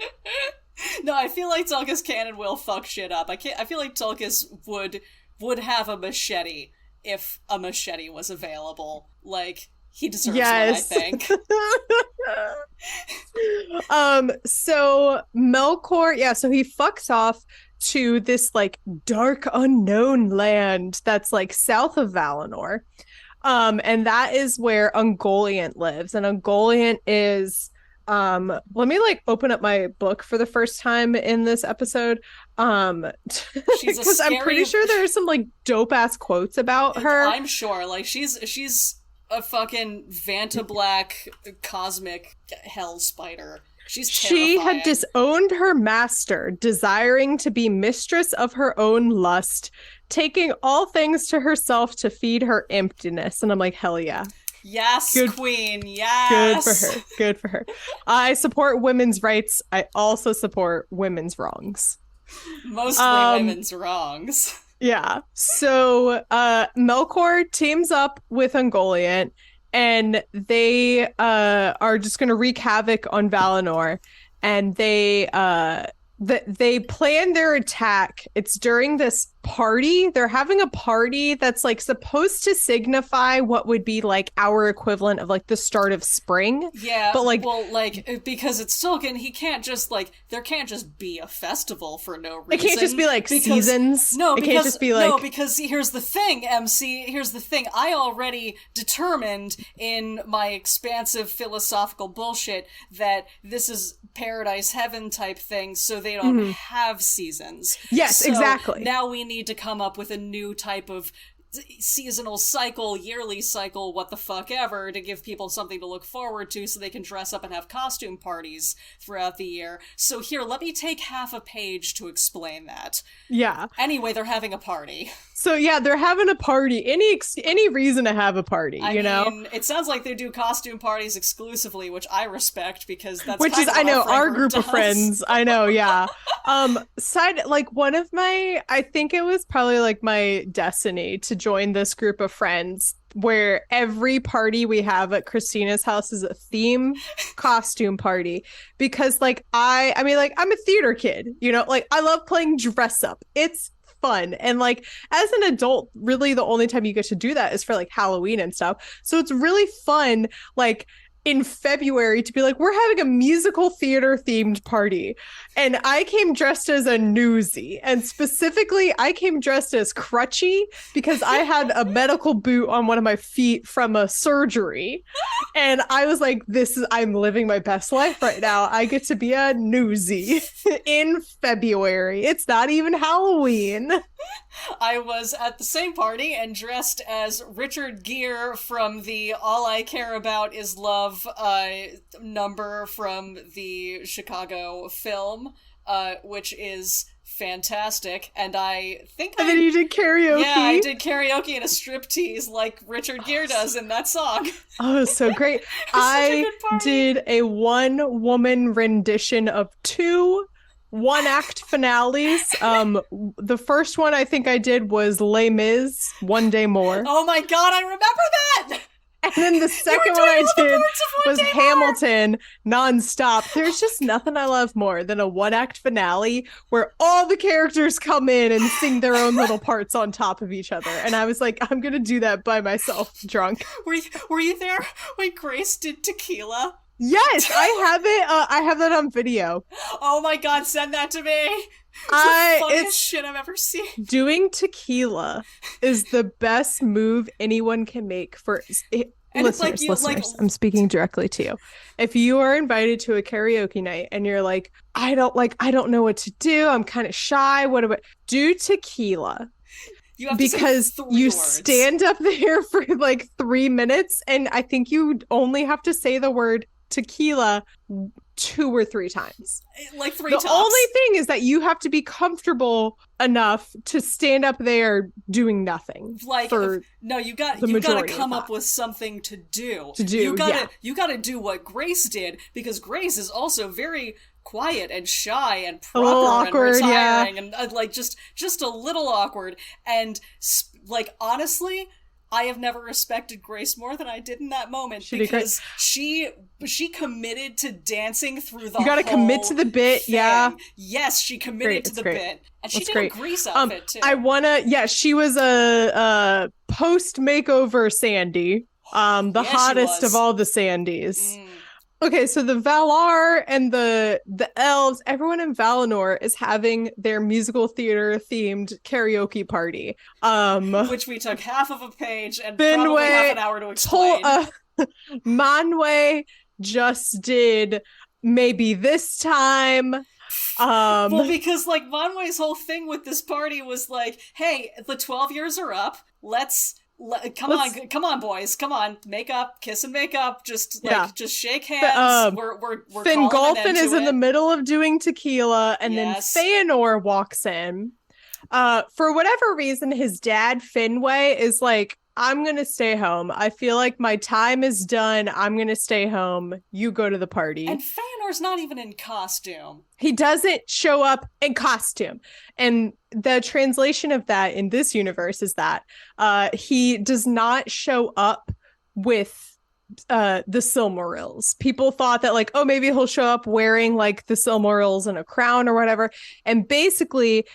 No, I feel like Tulkas can and will fuck shit up. I feel like Tulkas would have a machete if a machete was available. Like, he deserves one, I think. So Melkor, so he fucks off to this like dark unknown land that's like south of Valinor. And that is where Ungoliant lives. And Ungoliant is let me like open up my book for the first time in this episode. Because I'm pretty sure there are some like dope ass quotes about her. I'm sure. Like she's a fucking Vanta Black cosmic hell spider. She had disowned her master, desiring to be mistress of her own lust, taking all things to herself to feed her emptiness. And I'm like, hell yeah. Yes, Good, queen. good for Yes. her. Good for her. I support women's rights. I also support women's wrongs. Mostly Um, women's wrongs. yeah. So Melkor teams up with Ungoliant and they are just gonna wreak havoc on Valinor and they plan their attack. It's during this party. They're having a party that's like supposed to signify what would be like our equivalent of like the start of spring. Yeah, But like well, like, because it's Tolkien, he can't just, like, there can't just be a festival for no reason. it can't just be like because, seasons. No, it because, can't just be like no, because here's the thing, MC, here's the thing. I already determined in my expansive philosophical bullshit that this is paradise heaven type thing, so they don't have seasons. Yes, So exactly. now we need to come up with a new type of seasonal cycle, yearly cycle, what the fuck ever, to give people something to look forward to so they can dress up and have costume parties throughout the year. So here, let me take half a page to explain that. Yeah. Anyway, they're having a party. So yeah, they're having a party. Any reason to have a party, I you know? mean, it sounds like they do costume parties exclusively, which I respect because that's Which kind is of I what know friend our group of does. friends. I know, yeah. Side like one of my I think it was probably like my destiny to join this group of friends where every party we have at Christina's house is a theme costume party because like I mean like I'm a theater kid, you know, like I love playing dress up. It's fun. And like as an adult, really the only time you get to do that is for like Halloween and stuff. So it's really fun like in February to be like, we're having a musical theater themed party. And I came dressed as a newsie. And specifically, I came dressed as Crutchy because I had a medical boot on one of my feet from a surgery. And I was like, I'm living my best life right now. I get to be a newsie in February. It's not even Halloween. I was at the same party and dressed as Richard Gere from the All I Care About Is Love number from the Chicago film, which is fantastic. And I think And then you did karaoke. Yeah, I did karaoke in a striptease like Richard Gere does in that song. Oh, so great. I did a one-woman rendition of two one-act finales. The first one I think I did was Les Mis, One Day More. Oh my god, I remember that! And then the second one I did was Hamilton nonstop. There's just nothing I love more than a one-act finale where all the characters come in and sing their own little parts on top of each other. And I was like, I'm gonna do that by myself, drunk. Were you there when Grace did Tequila? Yes, I have it. I have that on video. Oh my god, send that to me. It's shit I've ever seen. Doing Tequila is the best move anyone can make for listeners. I'm speaking directly to you. If you are invited to a karaoke night and you're like, I don't know what to do. I'm kind of shy. What about do Tequila? Because you stand up there for like 3 minutes and I think you only have to say the word tequila 2 or 3 times. Like 3 The tops. only thing is that you have to be comfortable enough to stand up there doing nothing. Like you got to come up with something to do. You got to do what Grace did because Grace is also very quiet and shy and proper awkward, and retiring and like just a little awkward and like honestly I have never respected Grace more than I did in that moment because she committed to dancing through the You gotta commit to the bit, thing. Yeah. Yes, she committed to the bit. And she did a Grease outfit too. She was a post-makeover Sandy. The hottest of all the Sandys. Okay, so the Valar and the elves, everyone in Valinor is having their musical theater themed karaoke party. Which we took half of a page and probably half an hour to explain. Manwë just did Maybe This Time. Well, because like Manwë's whole thing with this party was like, hey, the 12 years are up. Come on, boys. Come on, make up, kiss and make up. Just shake hands. We're Fingolfin is in the middle of doing Tequila, and then Feanor walks in. For whatever reason, his dad Finwë is like I'm going to stay home. I feel like my time is done. I'm going to stay home. You go to the party. And Feanor's not even in costume. He doesn't show up in costume. And the translation of that in this universe is that he does not show up with the Silmarils. People thought that like, oh, maybe he'll show up wearing like the Silmarils and a crown or whatever. And basically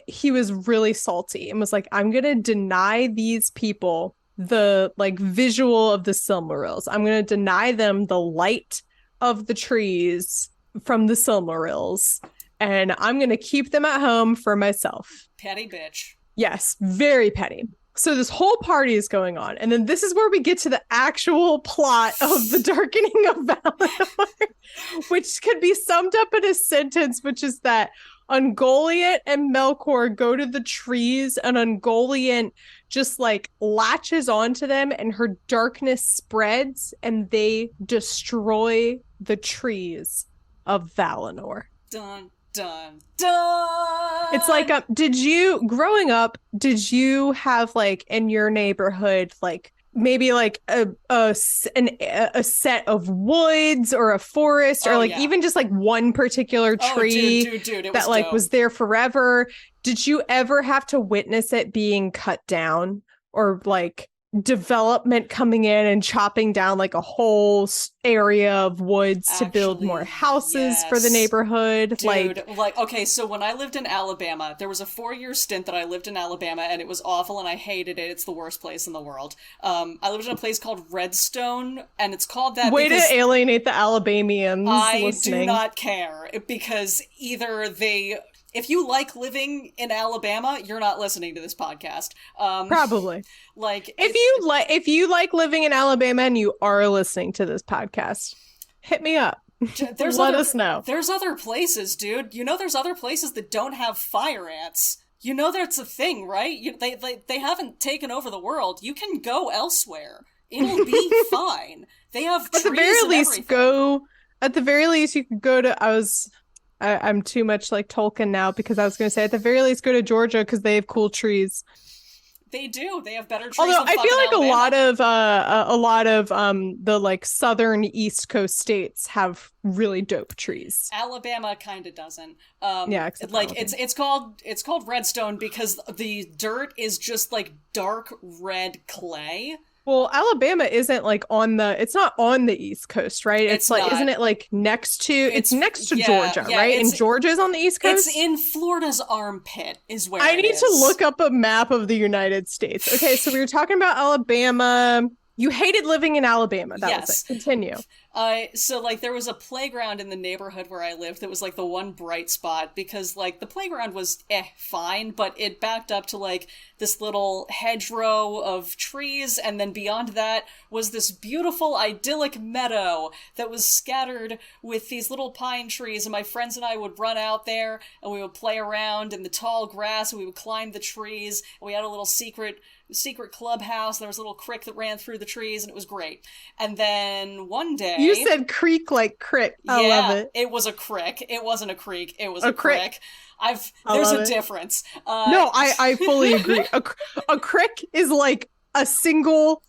he was really salty and was like, I'm gonna deny these people the like visual of the Silmarils. I'm gonna deny them the light of the trees from the Silmarils, and I'm gonna keep them at home for myself. Petty bitch. Yes, very petty. So this whole party is going on, and then this is where we get to the actual plot of the Darkening of Valinor, which could be summed up in a sentence, which is that Ungoliant and Melkor go to the trees, and Ungoliant just like latches onto them, and her darkness spreads, and they destroy the trees of Valinor. Dun, dun, dun! It's like, growing up, did you have like in your neighborhood, like maybe like a set of woods or a forest or even just like one particular tree dude, that like was there forever? Did you ever have to witness it being cut down, or like development coming in and chopping down like a whole area of woods to build more houses for the neighborhood? Dude, okay, so when I lived in Alabama, there was a 4-year stint that I lived in Alabama, and it was awful and I hated it. It's the worst place in the world. I lived in a place called Redstone, and it's called that Way to alienate the Alabamians listening. Do not care, because either if you like living in Alabama, you're not listening to this podcast. Probably. If you like living in Alabama and you are listening to this podcast, hit me up. Let us know. There's other places, dude. You know, there's other places that don't have fire ants. You know that's a thing, right? They haven't taken over the world. You can go elsewhere. It'll be fine. They have trees At the very least, everything. At the very least, you could go to. I'm too much like Tolkien now, because I was going to say at the very least go to Georgia because they have cool trees. They do. They have better trees. Although than I feel like Alabama. a lot of the like southern East Coast states have really dope trees. Alabama kind of doesn't. Except like it's called Redstone because the dirt is just like dark red clay. Well, Alabama isn't like it's not on the East Coast, right? It's like, not. Isn't it like next to Georgia, right? And Georgia's on the East Coast? It's in Florida's armpit is where I need to look up a map of the United States. Okay, so we were talking about Alabama. You hated living in Alabama. That was it. Continue. So like there was a playground in the neighborhood where I lived that was like the one bright spot, because like the playground was fine, but it backed up to like this little hedgerow of trees, and then beyond that was this beautiful idyllic meadow that was scattered with these little pine trees, and my friends and I would run out there and we would play around in the tall grass, and we would climb the trees, and we had a little secret clubhouse. There was a little creek that ran through the trees, and it was great. And then one day... You said creek like crick. I love it. It was a crick. It wasn't a creek. It was a crick. There's a difference. No, I fully agree. A crick is like a single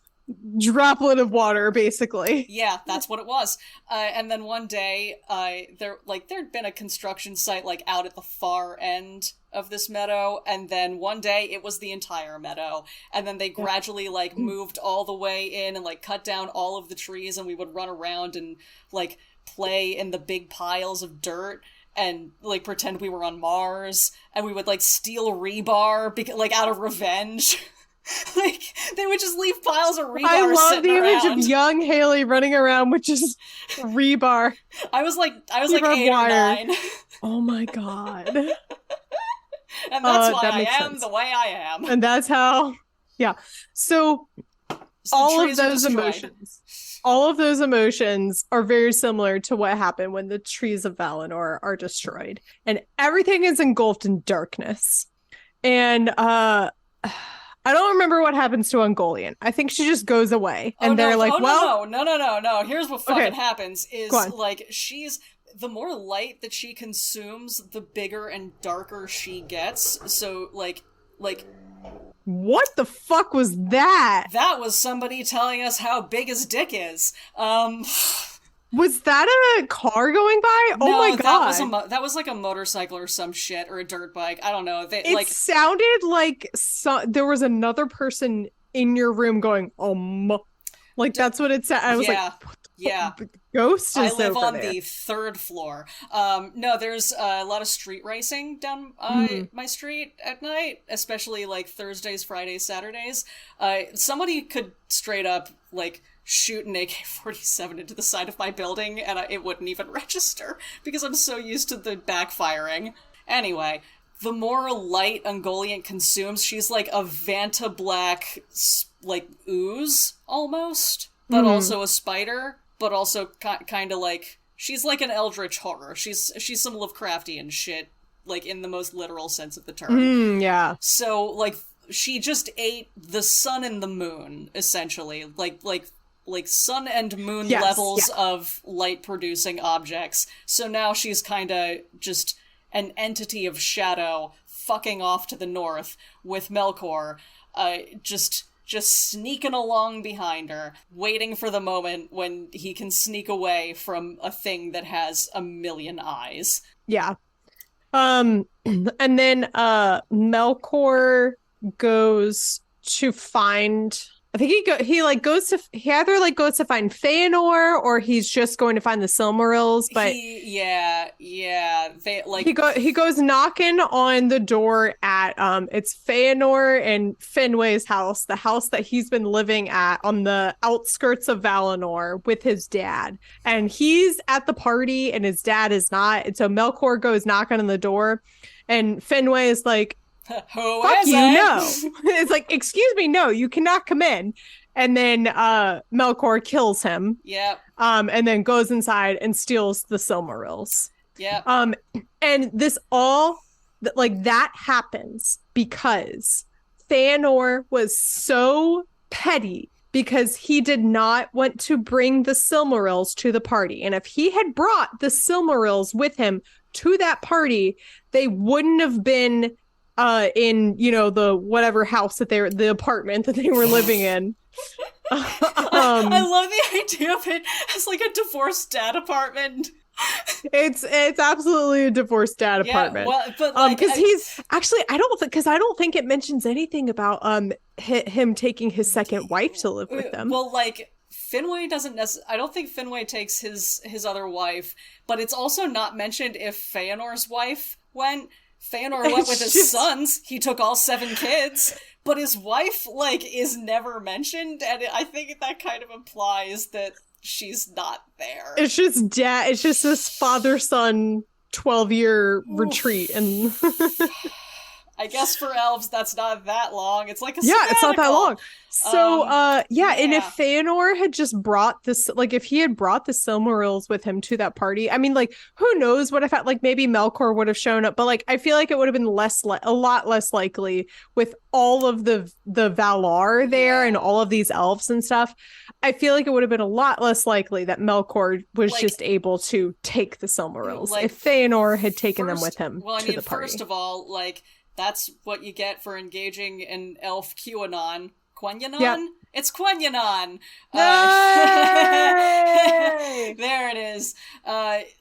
droplet of water, basically. Yeah, that's what it was. And then one day, there'd been a construction site like out at the far end of this meadow, and then one day it was the entire meadow, and then they gradually like moved all the way in and like cut down all of the trees, and we would run around and like play in the big piles of dirt and like pretend we were on Mars, and we would like steal rebar like out of revenge. Like they would just leave piles of rebar. I love the image around. of young Haley running around with just rebar. I was like 8 or 9. Oh my god. And that's why I am the way I am. And that's how, yeah. So all of those emotions are very similar to what happened when the trees of Valinor are destroyed. And everything is engulfed in darkness. And I don't remember what happens to Ungoliant. I think she just goes away. And No. Here's what fucking happens is like the more light that she consumes, the bigger and darker she gets. So like What the fuck was that? That was somebody telling us how big his dick is. Was that a car going by? Oh my god. That was like a motorcycle or some shit, or a dirt bike. I don't know. It sounded like there was another person in your room going, like that's what it said. I was like, yeah. Ghost I is live over on there. the third floor. No, there's a lot of street racing down my street at night, especially like Thursdays, Fridays, Saturdays. Somebody could straight up like shoot an AK-47 into the side of my building, and it wouldn't even register because I'm so used to the backfiring. Anyway, the more light Ungoliant consumes, she's like a Vanta Black, like ooze almost, but also a spider, but also kind of like she's like an eldritch horror. She's some Lovecraftian shit, like in the most literal sense of the term. Yeah. So like she just ate the sun and the moon essentially, like sun and moon levels of light producing objects. So now she's kind of just an entity of shadow fucking off to the north with Melkor, just sneaking along behind her, waiting for the moment when he can sneak away from a thing that has a million eyes. Yeah. And then Melkor goes to find, I think he either like goes to find Feanor, or he's just going to find the Silmarils. But they like he goes knocking on the door at it's Feanor and Finway's house, the house that he's been living at on the outskirts of Valinor with his dad, and he's at the party and his dad is not. And so Melkor goes knocking on the door, and Finway is like, who fuck is you, it? no. It's like, excuse me, no, you cannot come in. And then Melkor kills him. Yep. And then goes inside and steals the Silmarils. Yep. And this all, like, that happens because Feanor was so petty because he did not want to bring the Silmarils to the party. And if he had brought the Silmarils with him to that party, they wouldn't have been in, you know, the whatever house that the apartment that they were living in. I love the idea of it as like a divorced dad apartment. It's absolutely a divorced dad apartment. Well, but like, because he's actually I don't think it mentions anything about him taking his second wife to live with them. Well, like Finway doesn't I don't think Finway takes his other wife, but it's also not mentioned if Feanor's wife went. Feanor went with his sons. He took all 7 kids, but his wife, like, is never mentioned, and I think that kind of implies that she's not there. It's just this father-son 12-year retreat, and I guess for elves that's not that long. It's like a it's not that long. So and if Feanor Feanor had just brought this, like if he had brought the Silmarils with him to that party, I mean, like, who knows what if like maybe Melkor would have shown up, but like I feel like it would have been a lot less likely with all of the Valar there and all of these elves and stuff. I feel like it would have been a lot less likely that Melkor was just able to take the Silmarils if Feanor had taken them with him to the party. First of all, like, that's what you get for engaging in elf QAnon. Quenyanon? Yep. It's Quenyanon! There it is.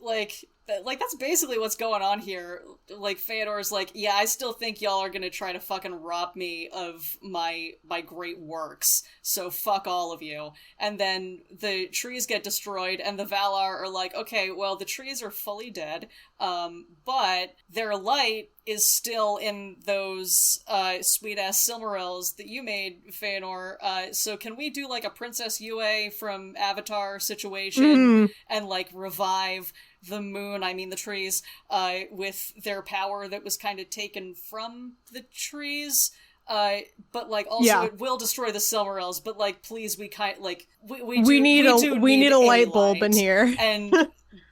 Like that's basically what's going on here. Like, Feodor's like, yeah, I still think y'all are gonna try to fucking rob me of my great works, so fuck all of you. And then the trees get destroyed, and the Valar are like, okay, well, the trees are fully dead, but their light is still in those sweet-ass Silmarils that you made, Feanor, so can we do, like, a Princess Yue from Avatar situation, and, like, revive the moon, the trees, with their power that was kind of taken from the trees, but like also it will destroy the Silmarils. But like, please, we need a light bulb in here. And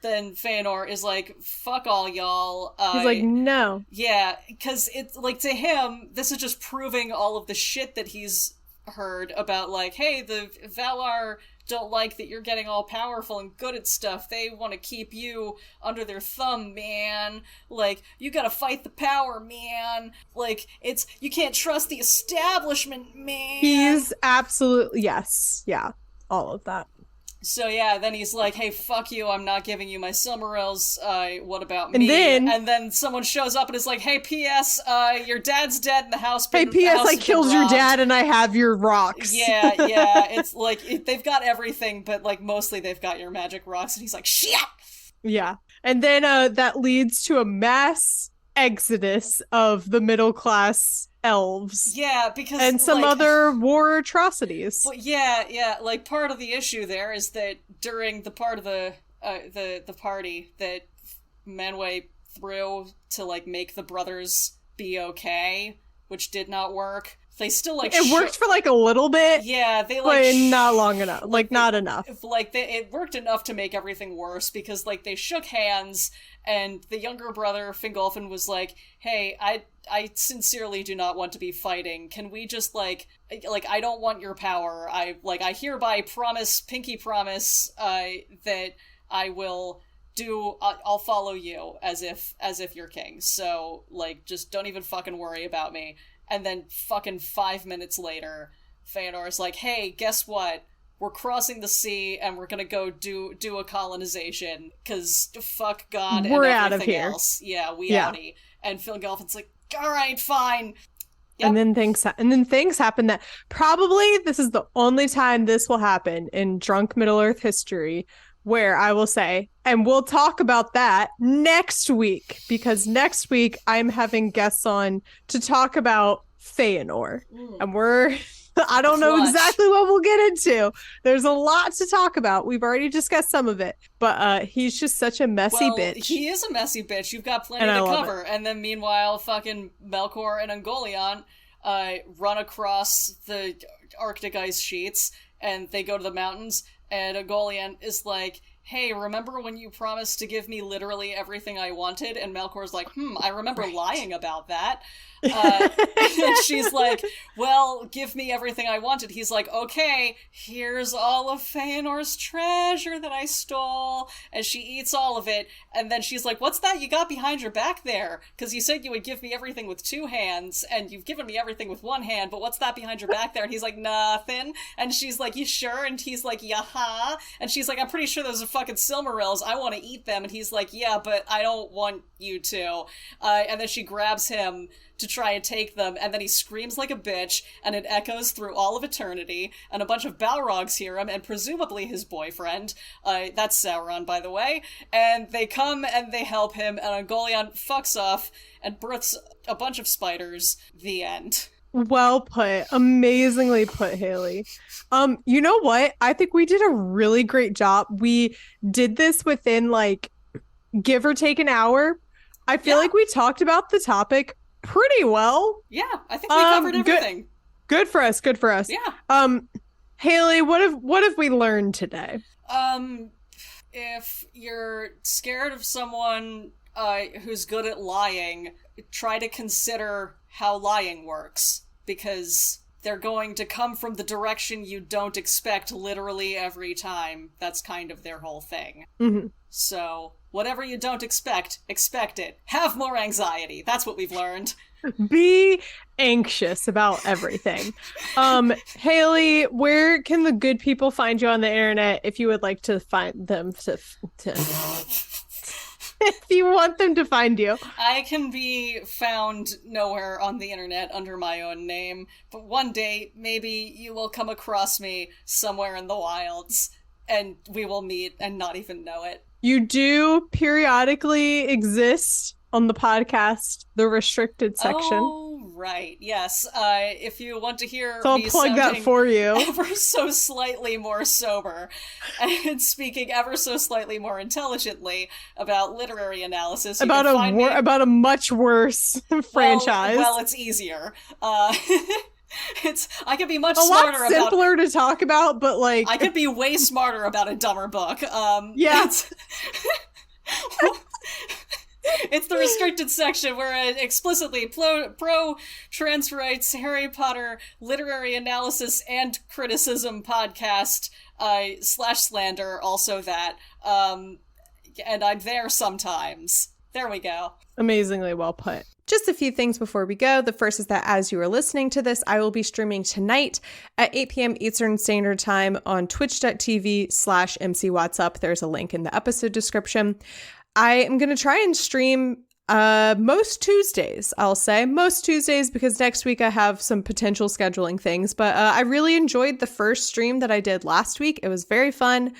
then Feanor is like, "Fuck all y'all." He's like, "No." Yeah, because it's like, to him, this is just proving all of the shit that he's heard about. Like, hey, the Valar don't like that you're getting all powerful and good at stuff. They want to keep you under their thumb, man. Like, you gotta fight the power, man. Like, you can't trust the establishment, man. He's absolutely, yes. Yeah, all of that. So yeah, then he's like, hey, fuck you, I'm not giving you my Silmarils, what about me? And then someone shows up and is like, hey, P.S., your dad's dead in the house. Hey, P.S., I killed your dad and I have your rocks. Yeah, it's like, they've got everything, but like, mostly they've got your magic rocks, and he's like, shit! Yeah. And then that leads to a mass exodus of the middle class elves. Yeah, because and some other war atrocities. But yeah, like part of the issue there is that during the part of the party that Manwë threw to like make the brothers be okay, which did not work. They still like it worked for like a little bit. Yeah, they like but not long enough. Like not enough. Like it worked enough to make everything worse because like they shook hands and the younger brother Fingolfin was like, "Hey, I sincerely do not want to be fighting. Can we just like I don't want your power. I hereby promise, pinky promise, that I will I'll follow you as if you're king. So like just don't even fucking worry about me." And then fucking 5 minutes later, Feanor's like, hey, guess what? We're crossing the sea and we're gonna go do a colonization, because fuck God and everything out of here. Else. Yeah, outie. And Fingolfin's like, alright, fine. Yep. And then things happen that probably this is the only time this will happen in drunk Middle-earth history, where I will say, and we'll talk about that next week, because next week I'm having guests on to talk about Feanor. And I don't know exactly what we'll get into. There's a lot to talk about. We've already discussed some of it, but he's just such a messy bitch. He is a messy bitch. You've got plenty to cover. And then meanwhile, fucking Melkor and Ungoliant run across the Arctic ice sheets, and they go to the mountains. And Ungoliant is like, hey, remember when you promised to give me literally everything I wanted? And Melkor's like, I remember lying about that. And she's like, well, give me everything I wanted. He's like, okay, here's all of Feanor's treasure that I stole. And she eats all of it. And then she's like, what's that you got behind your back there? Because you said you would give me everything with 2 hands, and you've given me everything with 1 hand, but what's that behind your back there? And he's like, nothing. And she's like, you sure? And he's like, yaha. And she's like, I'm pretty sure those are fucking Silmarils. I want to eat them. And he's like, yeah, but I don't want you to. And then she grabs him to try and take them, and then he screams like a bitch, and it echoes through all of eternity, and a bunch of Balrogs hear him, and presumably his boyfriend, that's Sauron, by the way, and they come and they help him, and Ungoliant fucks off and births a bunch of spiders. The end. Well put. Amazingly put, Haley. You know what? I think we did a really great job. We did this within, like, give or take an hour. I feel like we talked about the topic pretty well. Yeah, I think we covered everything. Good for us. Yeah. Haley, what have we learned today? If you're scared of someone who's good at lying, try to consider how lying works, because they're going to come from the direction you don't expect literally every time. That's kind of their whole thing. Mm-hmm. So whatever you don't expect it. Have more anxiety. That's what we've learned. Be anxious about everything. Haley, where can the good people find you on the internet if you would like to find them to if you want them to find you? I can be found nowhere on the internet under my own name, but one day maybe you will come across me somewhere in the wilds, and we will meet and not even know it. You do periodically exist on the podcast, the restricted section. Oh, right. Yes. If you want to hear so I'll plug that for you. Ever so slightly more sober and speaking ever so slightly more intelligently about literary analysis, about a much worse franchise. Well, it's easier. I could be much smarter about... A lot simpler to talk about, but like... I could be way smarter about a dumber book. Yeah. It's the restricted section where an explicitly pro trans rights Harry Potter literary analysis and criticism podcast / slander, also that. And I'm there sometimes. There we go. Amazingly well put. Just a few things before we go. The first is that as you are listening to this, I will be streaming tonight at 8 p.m. Eastern Standard Time on twitch.tv/MCWhatsUp. There's a link in the episode description. I am going to try and stream most Tuesdays, I'll say. Most Tuesdays, because next week I have some potential scheduling things. But I really enjoyed the first stream that I did last week. It was very fun.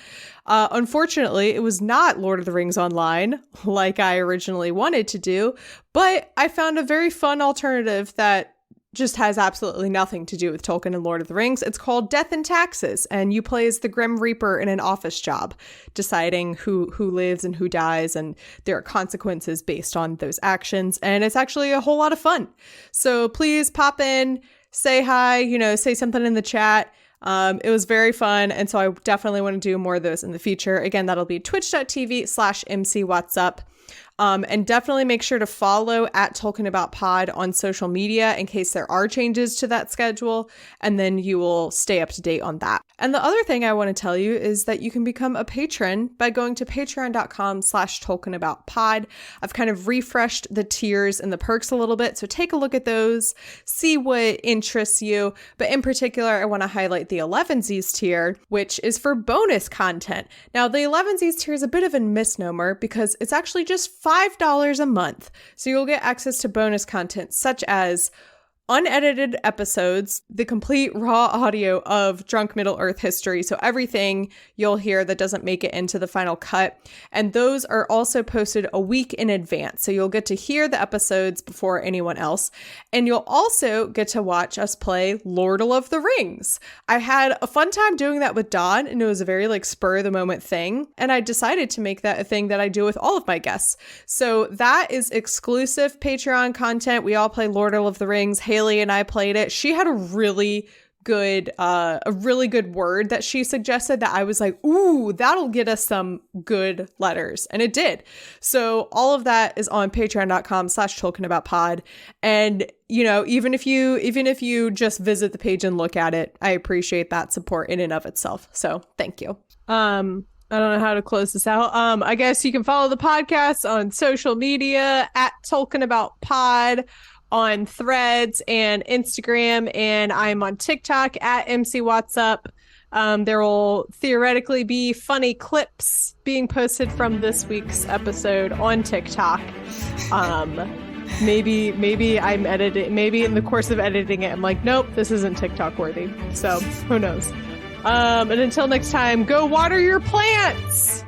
Unfortunately, it was not Lord of the Rings Online like I originally wanted to do, but I found a very fun alternative that just has absolutely nothing to do with Tolkien and Lord of the Rings. It's called Death and Taxes, and you play as the Grim Reaper in an office job, deciding who lives and who dies, and there are consequences based on those actions, and it's actually a whole lot of fun. So please pop in, say hi, say something in the chat. It was very fun, and so I definitely want to do more of those in the future. Again, that'll be twitch.tv/MCWhatsUp. And definitely make sure to follow at Tolkien About Pod on social media in case there are changes to that schedule, and then you will stay up to date on that. And the other thing I want to tell you is that you can become a patron by going to patreon.com/TolkienAboutPod. I've kind of refreshed the tiers and the perks a little bit, so take a look at those, see what interests you. But in particular, I want to highlight the 11sies tier, which is for bonus content. Now, the 11sies tier is a bit of a misnomer because it's actually just $5 a month. So you'll get access to bonus content such as unedited episodes, the complete raw audio of Drunk Middle-earth history, so everything you'll hear that doesn't make it into the final cut. And those are also posted a week in advance, so you'll get to hear the episodes before anyone else. And you'll also get to watch us play Lord of the Rings. I had a fun time doing that with Dawn, and it was a very spur-of-the-moment thing, and I decided to make that a thing that I do with all of my guests. So that is exclusive Patreon content. We all play Lord of the Rings. Haley and I played it. She had a really good word that she suggested that I was like, ooh, that'll get us some good letters. And it did. So all of that is on patreon.com/TolkienAboutPod. And, even if you just visit the page and look at it, I appreciate that support in and of itself. So thank you. I don't know how to close this out. I guess you can follow the podcast on social media at TolkienAboutPod on Threads and Instagram, and I'm on TikTok at MCWhatsUp. There will theoretically be funny clips being posted from this week's episode on TikTok. Maybe I'm editing. Maybe in the course of editing it, I'm like, nope, this isn't TikTok worthy. So who knows? And until next time, go water your plants.